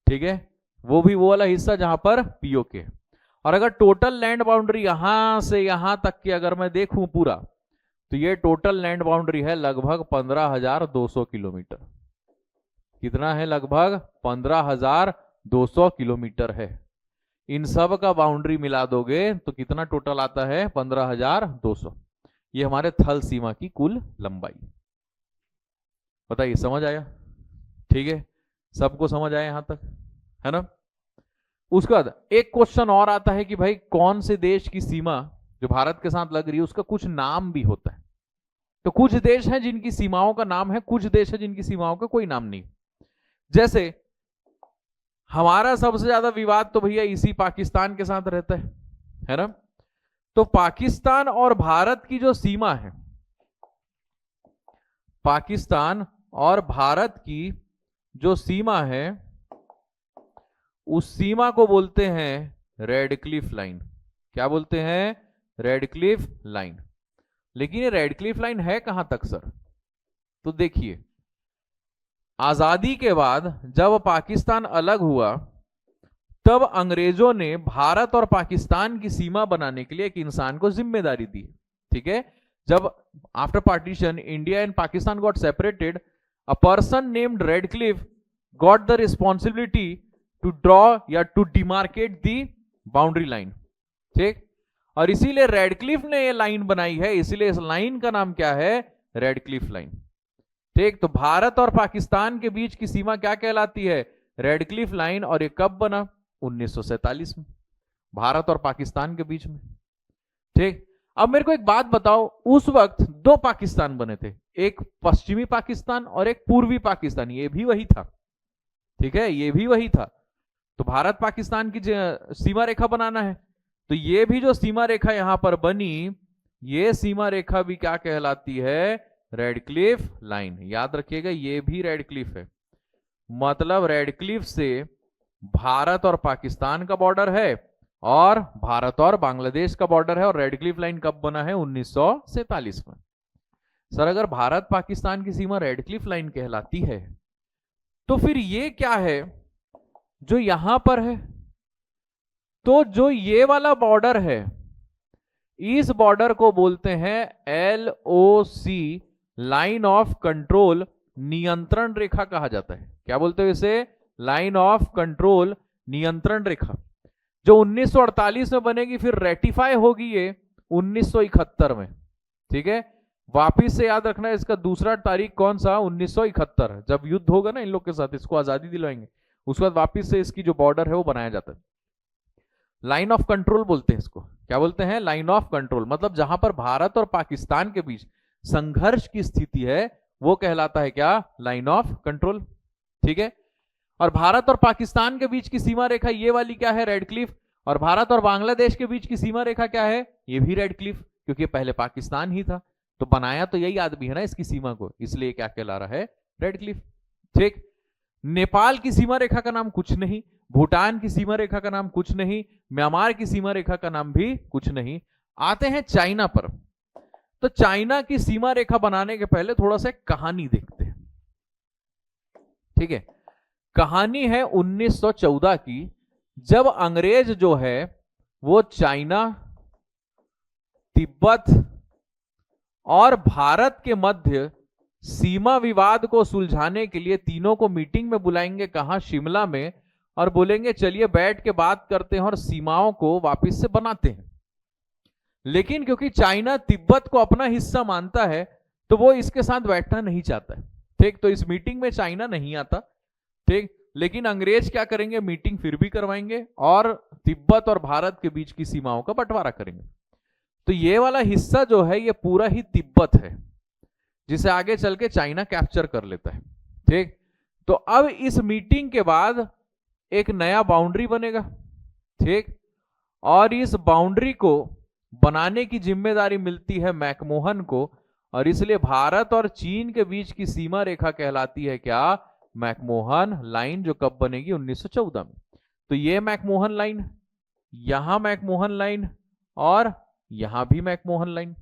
ठीक है, वो भी वो वाला हिस्सा जहां पर पीओके है। और अगर टोटल लैंड बाउंड्री यहां से यहां तक की अगर मैं देखूं पूरा, तो ये टोटल लैंड बाउंड्री है लगभग 15,200 किलोमीटर। कितना है? लगभग 15,200 किलोमीटर है। इन सब का बाउंड्री मिला दोगे तो कितना टोटल आता है? 15,200। ये हमारे थल सीमा की कुल लंबाई। बताइए, समझ आया? ठीक है, सबको समझ आया यहां तक, है ना? उसके बाद एक क्वेश्चन और आता है कि भाई कौन से देश की सीमा जो भारत के साथ लग रही है उसका कुछ नाम भी होता है। तो कुछ देश हैं जिनकी सीमाओं का नाम है, कुछ देश है जिनकी सीमाओं का कोई नाम नहीं। जैसे हमारा सबसे ज्यादा विवाद तो भैया इसी पाकिस्तान के साथ रहता है ना। तो पाकिस्तान और भारत की जो सीमा है, पाकिस्तान और भारत की जो सीमा है, उस सीमा को बोलते हैं रेडक्लिफ लाइन। क्या बोलते हैं? Radcliffe line. लेकिन ये रेडक्लिफ लाइन है कहां तक सर? तो देखिए, आजादी के बाद जब पाकिस्तान अलग हुआ, तब अंग्रेजों ने भारत और पाकिस्तान की सीमा बनाने के लिए एक इंसान को जिम्मेदारी दी। ठीक है, जब after partition India and Pakistan got separated, a person named Radcliffe got the responsibility to draw या to demarcate the boundary line. ठीक, और इसीलिए रेडक्लिफ ने ये लाइन बनाई है, इसीलिए इस लाइन का नाम क्या है? Radcliffe line. ठीक, तो भारत और पाकिस्तान के बीच की सीमा क्या कहलाती है? Radcliffe line. और ये कब बना? 1947 में, भारत और पाकिस्तान के बीच में। ठीक, अब मेरे को एक बात बताओ, उस वक्त दो पाकिस्तान बने थे, एक पश्चिमी पाकिस्तान और एक पूर्वी पाकिस्तान। ये भी वही था, ठीक है, ये भी वही था। तो भारत पाकिस्तान की सीमा रेखा बनाना है, तो ये भी जो सीमा रेखा यहां पर बनी, ये सीमा रेखा भी क्या कहलाती है? Radcliffe line. याद रखिएगा, ये भी रेडक्लिफ है, मतलब रेडक्लिफ से भारत और पाकिस्तान का बॉर्डर है और भारत और बांग्लादेश का बॉर्डर है। और रेडक्लिफ लाइन कब बना है? 1947 में। सर, अगर भारत पाकिस्तान की सीमा रेडक्लिफ लाइन कहलाती है, तो फिर ये क्या है जो यहां पर है? तो जो ये वाला बॉर्डर है, इस बॉर्डर को बोलते हैं LOC, लाइन ऑफ कंट्रोल, नियंत्रण रेखा कहा जाता है। क्या बोलते हैं इसे? लाइन ऑफ कंट्रोल, नियंत्रण रेखा, जो 1948 में बनेगी, फिर रेटिफाई होगी ये 1971 में। ठीक है, वापिस से याद रखना है, इसका दूसरा तारीख कौन सा? 1971, जब युद्ध होगा ना इन लोग के साथ, इसको आजादी दिलवाएंगे, उसके बाद वापिस से इसकी जो बॉर्डर है वो बनाया जाता है। लाइन ऑफ कंट्रोल बोलते हैं इसको। क्या बोलते हैं? लाइन ऑफ कंट्रोल, मतलब जहां पर भारत और पाकिस्तान के बीच संघर्ष की स्थिति है, वो कहलाता है क्या? Line of control. ठीक है, और भारत और पाकिस्तान के बीच की सीमा रेखा ये वाली क्या है? रेडक्लिफ। और भारत और बांग्लादेश के बीच की सीमा रेखा क्या है? ये भी रेडक्लिफ, क्योंकि पहले पाकिस्तान ही था, तो बनाया तो यही आदमी है ना इसकी सीमा को, इसलिए क्या कहला रहा है? रेडक्लिफ। ठीक, नेपाल की सीमा रेखा का नाम कुछ नहीं, भूटान की सीमा रेखा का नाम कुछ नहीं, म्यांमार की सीमा रेखा का नाम भी कुछ नहीं। आते हैं चाइना पर। तो चाइना की सीमा रेखा बनाने के पहले थोड़ा सा कहानी देखते हैं। ठीक है, कहानी है 1914 की, जब अंग्रेज जो है वो चाइना, तिब्बत और भारत के मध्य सीमा विवाद को सुलझाने के लिए तीनों को मीटिंग में बुलाएंगे। कहां? शिमला में। और बोलेंगे चलिए बैठ के बात करते हैं और सीमाओं को वापस से बनाते हैं। लेकिन क्योंकि चाइना तिब्बत को अपना हिस्सा मानता है, तो वो इसके साथ बैठना नहीं चाहता है। ठीक, तो इस मीटिंग में चाइना नहीं आता। ठीक, लेकिन अंग्रेज क्या करेंगे? मीटिंग फिर भी करवाएंगे और तिब्बत और भारत के बीच की सीमाओं का बंटवारा करेंगे। तो ये वाला हिस्सा जो है ये पूरा ही तिब्बत है, जिसे आगे चल के चाइना कैप्चर कर लेता है। ठीक, तो अब इस मीटिंग के बाद एक नया बाउंड्री बनेगा। ठीक, और इस बाउंड्री को बनाने की जिम्मेदारी मिलती है मैकमोहन को, और इसलिए भारत और चीन के बीच की सीमा रेखा कहलाती है क्या? मैकमोहन लाइन, जो कब बनेगी? 1914 में। तो ये मैकमोहन लाइन, यहां मैकमोहन लाइन और यहां भी मैकमोहन लाइन।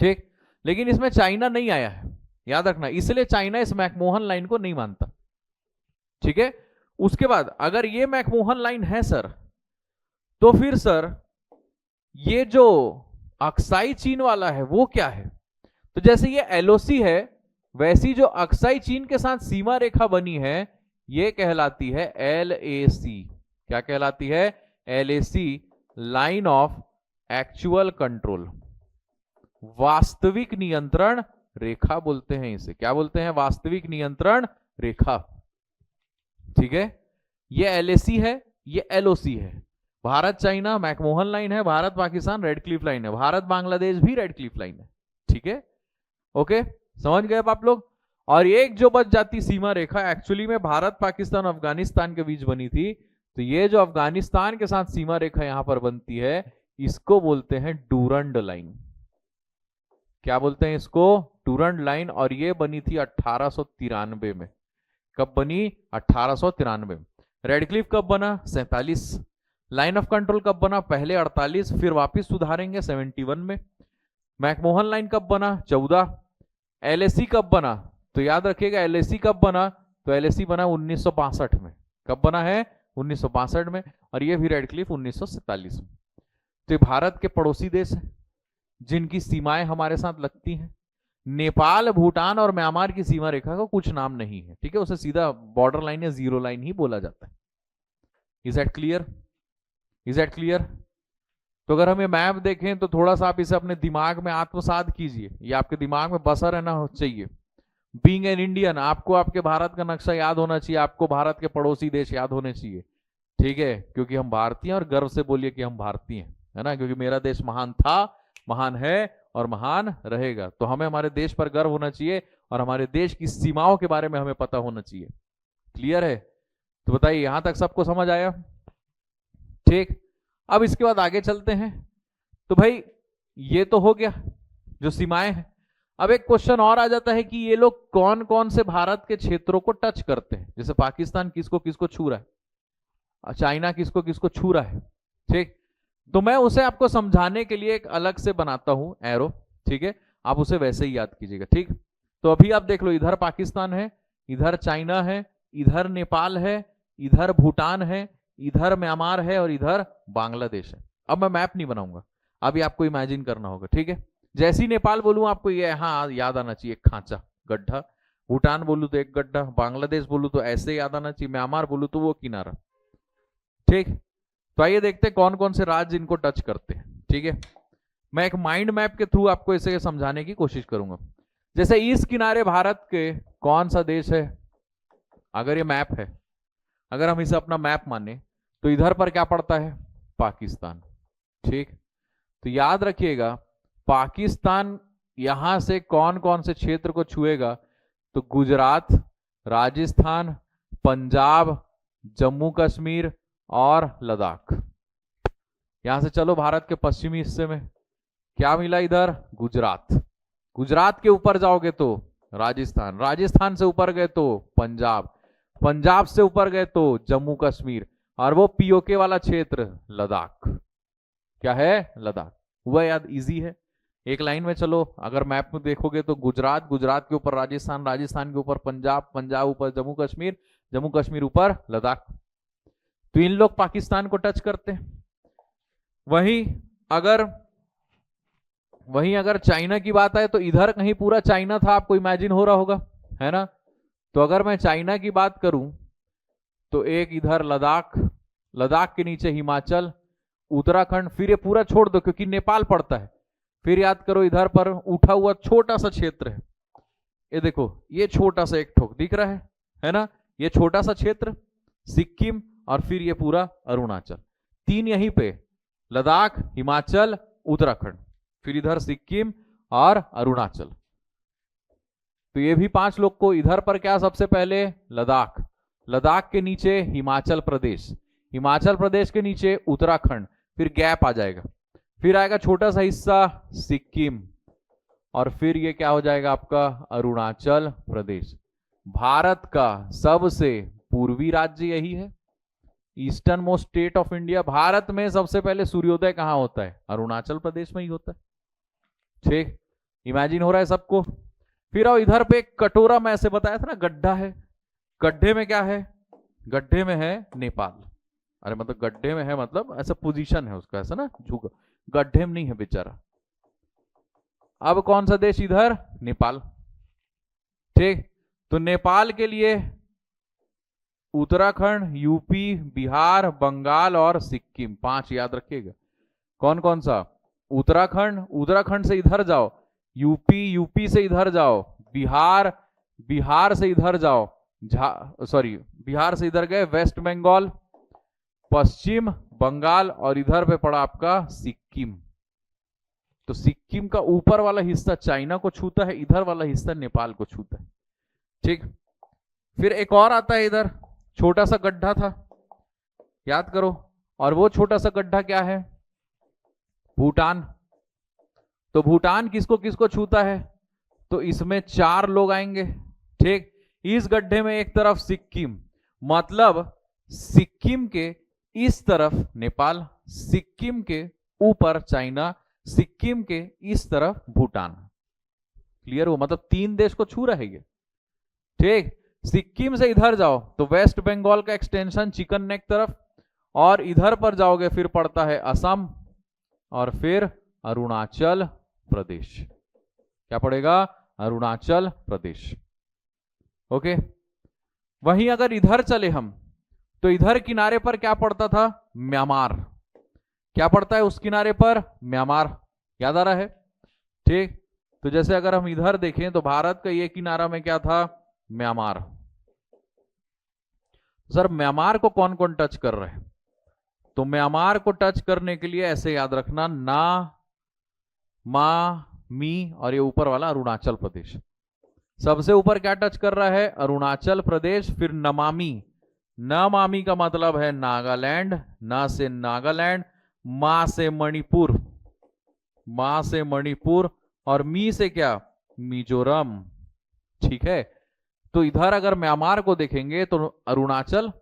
ठीक, लेकिन इसमें चाइना नहीं आया है, याद रखना, इसलिए चाइना इस मैकमोहन लाइन को नहीं मानता। ठीक है, उसके बाद अगर ये मैकमोहन लाइन है सर, तो फिर सर ये जो अक्साई चीन वाला है वो क्या है? तो जैसे ये LOC है, वैसी जो अक्साई चीन के साथ सीमा रेखा बनी है ये कहलाती है LAC। क्या कहलाती है? LAC, line of actual control, वास्तविक नियंत्रण रेखा बोलते हैं इसे। क्या बोलते हैं? वास्तविक नियंत्रण रेखा। ठीक है, ये LAC है, ये LOC है। भारत चाइना मैकमोहन लाइन है, भारत पाकिस्तान रेडक्लिफ लाइन है, भारत बांग्लादेश भी रेडक्लिफ लाइन है। ठीक है, ओके, समझ गए अब आप लोग। और एक जो बच जाती सीमा रेखा एक्चुअली में भारत पाकिस्तान अफगानिस्तान के बीच बनी थी, तो ये जो अफगानिस्तान के साथ सीमा रेखा यहां पर बनती है, इसको बोलते हैं डूरंड लाइन। क्या बोलते हैं इसको? Durand line. और ये बनी थी 1893 में। कब बनी? 1893 में। रेडक्लिफ कब बना? 47। लाइन ऑफ कंट्रोल कब बना? पहले 48, फिर वापिस सुधारेंगे 71 में। मैकमोहन लाइन कब बना? 14। एलएसी कब बना? तो याद रखिएगा एलएसी कब बना, तो एलएसी बना 1962 में। कब बना है? 1962 में। और ये भी रेडक्लिफ 1947 में। तो भारत के पड़ोसी देश हैं जिनकी सीमाएं हमारे साथ लगती हैं। नेपाल, भूटान और म्यांमार की सीमा रेखा का कुछ नाम नहीं है, ठीक है, उसे सीधा बॉर्डर लाइन या जीरो लाइन ही बोला जाता है। Is that clear? Is that clear? तो अगर हम ये मैप देखें तो थोड़ा सा आप इसे अपने दिमाग में आत्मसात कीजिए, ये आपके दिमाग में बसा रहना चाहिए। बीइंग एन इंडियन, आपको आपके भारत का नक्शा याद होना चाहिए, आपको भारत के पड़ोसी देश याद होने चाहिए, ठीक है, क्योंकि हम भारतीय हैं। और गर्व से बोलिए कि हम भारतीय हैं, है ना, क्योंकि मेरा देश महान था, महान है और महान रहेगा। तो हमें हमारे देश पर गर्व होना चाहिए और हमारे देश की सीमाओं के बारे में हमें पता होना चाहिए। क्लियर है? तो बताइए यहां तक सबको समझ आया? ठीक। अब इसके बाद आगे चलते हैं। तो भाई ये तो हो गया जो सीमाएं हैं। अब एक क्वेश्चन और आ जाता है कि ये लोग कौन कौन से भारत के क्षेत्रों को टच करते हैं। जैसे पाकिस्तान किसको किसको छू रहा है, चाइना किसको किसको छू रहा है, ठीक। तो मैं उसे आपको समझाने के लिए एक अलग से बनाता हूं एरो, ठीक है, आप उसे वैसे ही याद कीजिएगा, ठीक। तो अभी आप देख लो, इधर पाकिस्तान है, इधर चाइना है, इधर नेपाल है, इधर भूटान है, इधर म्यांमार है और इधर बांग्लादेश है। अब मैं मैप नहीं बनाऊंगा, अभी आपको इमेजिन करना होगा, ठीक है। जैसी नेपाल बोलूं आपको ये हाँ याद आना चाहिए, एक खांचा, गड्ढा। भूटान बोलूं तो एक गड्ढा, बांग्लादेश बोलूं तो ऐसे याद आना चाहिए, म्यांमार बोलूं तो वो किनारा, ठीक। तो आइए देखते हैं कौन कौन से राज्य इनको टच करते हैं, ठीक है। मैं एक माइंड मैप के थ्रू आपको इसे समझाने की कोशिश करूंगा। जैसे इस किनारे भारत के कौन सा देश है, अगर ये मैप है, अगर हम इसे अपना मैप माने तो इधर पर क्या पड़ता है? पाकिस्तान, ठीक। तो याद रखिएगा पाकिस्तान यहां से कौन कौन से क्षेत्र को छुएगा, तो गुजरात, राजस्थान, पंजाब, जम्मू कश्मीर और लद्दाख। यहां से चलो भारत के पश्चिमी हिस्से में क्या मिला? इधर गुजरात, गुजरात के ऊपर जाओगे तो राजस्थान, राजस्थान से ऊपर गए तो पंजाब, पंजाब से ऊपर गए तो जम्मू कश्मीर, और वो पीओके वाला क्षेत्र लद्दाख। क्या है? लद्दाख। हुआ याद? इजी है, एक लाइन में चलो। अगर मैप में देखोगे तो गुजरात, गुजरात के ऊपर राजस्थान, राजस्थान के ऊपर पंजाब, पंजाब ऊपर जम्मू कश्मीर, जम्मू कश्मीर ऊपर लद्दाख। तो इन लोग पाकिस्तान को टच करते हैं। वहीं अगर चाइना की बात आए तो इधर कहीं पूरा चाइना था, आपको इमेजिन हो रहा होगा, है ना। तो अगर मैं चाइना की बात करूं तो एक इधर लद्दाख, लद्दाख के नीचे हिमाचल, उत्तराखंड, फिर ये पूरा छोड़ दो क्योंकि नेपाल पड़ता है। फिर याद करो इधर पर उठा हुआ छोटा सा क्षेत्र है, ये देखो, ये छोटा सा एक ठोक दिख रहा है ना, ये छोटा सा क्षेत्र सिक्किम, और फिर ये पूरा अरुणाचल। तीन यहीं पे, लद्दाख, हिमाचल, उत्तराखंड, फिर इधर सिक्किम और अरुणाचल। तो ये भी 5 लोग को इधर पर क्या? सबसे पहले लद्दाख, लद्दाख के नीचे हिमाचल प्रदेश, हिमाचल प्रदेश के नीचे उत्तराखंड, फिर गैप आ जाएगा, फिर आएगा छोटा सा हिस्सा सिक्किम, और फिर ये क्या हो जाएगा आपका? अरुणाचल प्रदेश। भारत का सबसे पूर्वी राज्य यही है, eastern most state of India. Bharat में सबसे पहले सूर्योदय कहां होता है? अरुणाचल प्रदेश में ही होता है, ठीक। इमेजिन हो रहा है सबको। फिर आओ इधर पे एक कटोरा, मैं ऐसे बताया था ना, गड्ढा है, गड्ढे में क्या है? गड्ढे में है नेपाल। अरे मतलब गड्ढे में है मतलब ऐसा पोजीशन है उसका, ऐसा ना झुक, गड्ढे में नहीं है बेचारा। अब कौन सा देश? इधर नेपाल, ठीक। तो नेपाल के लिए उत्तराखंड, यूपी, बिहार, बंगाल और सिक्किम, 5 याद रखिएगा। कौन कौन सा? उत्तराखंड, उत्तराखंड से इधर जाओ, यूपी, यूपी से इधर जाओ, बिहार, बिहार से इधर जाओ, बिहार से इधर गए वेस्ट बंगाल, पश्चिम बंगाल, और इधर पे पड़ा आपका सिक्किम। तो सिक्किम का ऊपर वाला हिस्सा चाइना को छूता है, इधर वाला हिस्सा नेपाल को छूता है। ठीक, फिर एक और आता है इधर, छोटा सा गड्ढा था, याद करो, और वो छोटा सा गड्ढा क्या है? भूटान। तो भूटान किसको किसको छूता है? तो इसमें 4 लोग आएंगे। ठीक, इस गड्ढे में एक तरफ सिक्किम, मतलब सिक्किम के इस तरफ नेपाल, सिक्किम के ऊपर चाइना, सिक्किम के इस तरफ भूटान। क्लियर हो? मतलब 3 देश को छू रहे ये। ठीक, सिक्किम से इधर जाओ तो वेस्ट बंगाल का एक्सटेंशन चिकन नेक तरफ, और इधर पर जाओगे फिर पड़ता है असम, और फिर अरुणाचल प्रदेश। क्या पड़ेगा? अरुणाचल प्रदेश। ओके, वहीं अगर इधर चले हम तो इधर किनारे पर क्या पड़ता था? म्यांमार। क्या पड़ता है उस किनारे पर? म्यांमार। याद आ रहा है? ठीक, तो जैसे अगर हम इधर देखें तो भारत का ये किनारा में क्या था? म्यांमार। सर म्यांमार को कौन कौन टच कर रहे हैं? तो म्यांमार को टच करने के लिए ऐसे याद रखना, ना, मा, मी, और ये ऊपर वाला अरुणाचल प्रदेश। सबसे ऊपर क्या टच कर रहा है? अरुणाचल प्रदेश। फिर नमामि, नमामि का मतलब है नागालैंड, न से नागालैंड, मा से मणिपुर, मा से मणिपुर, और मी से क्या? मिजोरम। ठीक है, तो इधर अगर म्यांमार को देखेंगे तो अरुणाचल,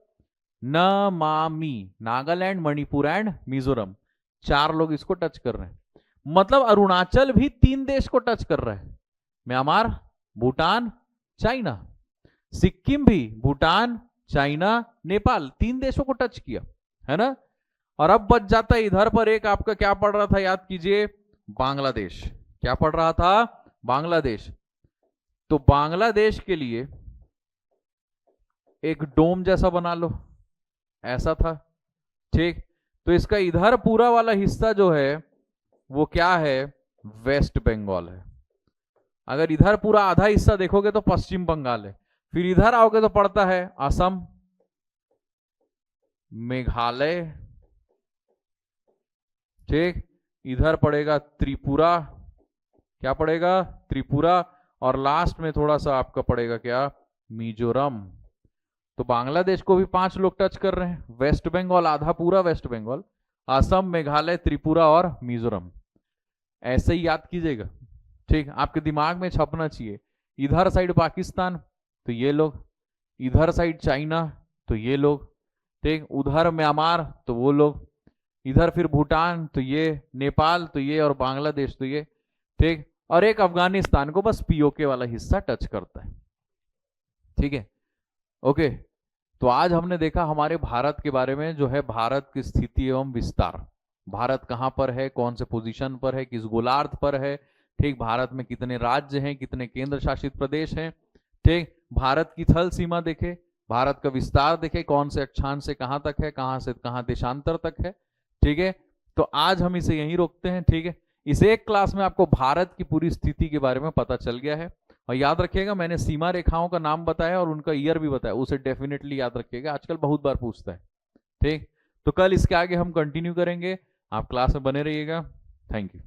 नमामि, नागालैंड, मणिपुर एंड मिजोरम, 4 लोग इसको टच कर रहे हैं। मतलब अरुणाचल भी 3 देश को टच कर रहा है, म्यांमार, भूटान, चाइना। सिक्किम भी भूटान, चाइना, नेपाल, 3 देशों को टच किया, है ना। और अब बच जाता है इधर पर एक आपका क्या पड़ रहा था, याद कीजिए, बांग्लादेश। क्या पड़ रहा था? बांग्लादेश। तो बांग्लादेश के लिए एक डोम जैसा बना लो, ऐसा था। ठीक, तो इसका इधर पूरा वाला हिस्सा जो है वो क्या है? वेस्ट बंगाल है। अगर इधर पूरा आधा हिस्सा देखोगे तो पश्चिम बंगाल है। फिर इधर आओगे तो पड़ता है असम, मेघालय। ठीक, इधर पड़ेगा त्रिपुरा। क्या पड़ेगा? त्रिपुरा। और लास्ट में थोड़ा सा आपका पड़ेगा क्या? मिजोरम। तो बांग्लादेश को भी 5 लोग टच कर रहे हैं। वेस्ट बंगाल आधा पूरा वेस्ट बंगाल, असम, मेघालय, त्रिपुरा और मिजोरम। ऐसे ही याद कीजिएगा। ठीक, आपके दिमाग में छपना चाहिए। इधर साइड पाकिस्तान तो ये लोग, इधर साइड चाइना तो ये लोग, ठीक, उधर म्यांमार तो वो लोग, इधर फिर भूटान तो ये, नेपाल तो ये, और बांग्लादेश तो ये। ठीक, और एक अफगानिस्तान को बस पीओके वाला हिस्सा टच करता है। ठीक है, ओके। तो आज हमने देखा हमारे भारत के बारे में, जो है भारत की स्थिति एवं विस्तार। भारत कहाँ पर है, कौन से पोजीशन पर है, किस गोलार्ध पर है। ठीक, भारत में कितने राज्य हैं, कितने केंद्र शासित प्रदेश हैं। ठीक, भारत की थल सीमा देखे, भारत का विस्तार देखे, कौन से अक्षांश से कहां तक है, कहां से कहां देशांतर तक है। ठीक है, तो आज हम इसे यहीं रोकते हैं। ठीक है, इस एक क्लास में आपको भारत की पूरी स्थिति के बारे में पता चल गया है। और याद रखिएगा, मैंने सीमा रेखाओं का नाम बताया और उनका ईयर भी बताया, उसे डेफिनेटली याद रखिएगा, आजकल बहुत बार पूछता है। ठीक, तो कल इसके आगे हम कंटिन्यू करेंगे। आप क्लास में बने रहिएगा। Thank you.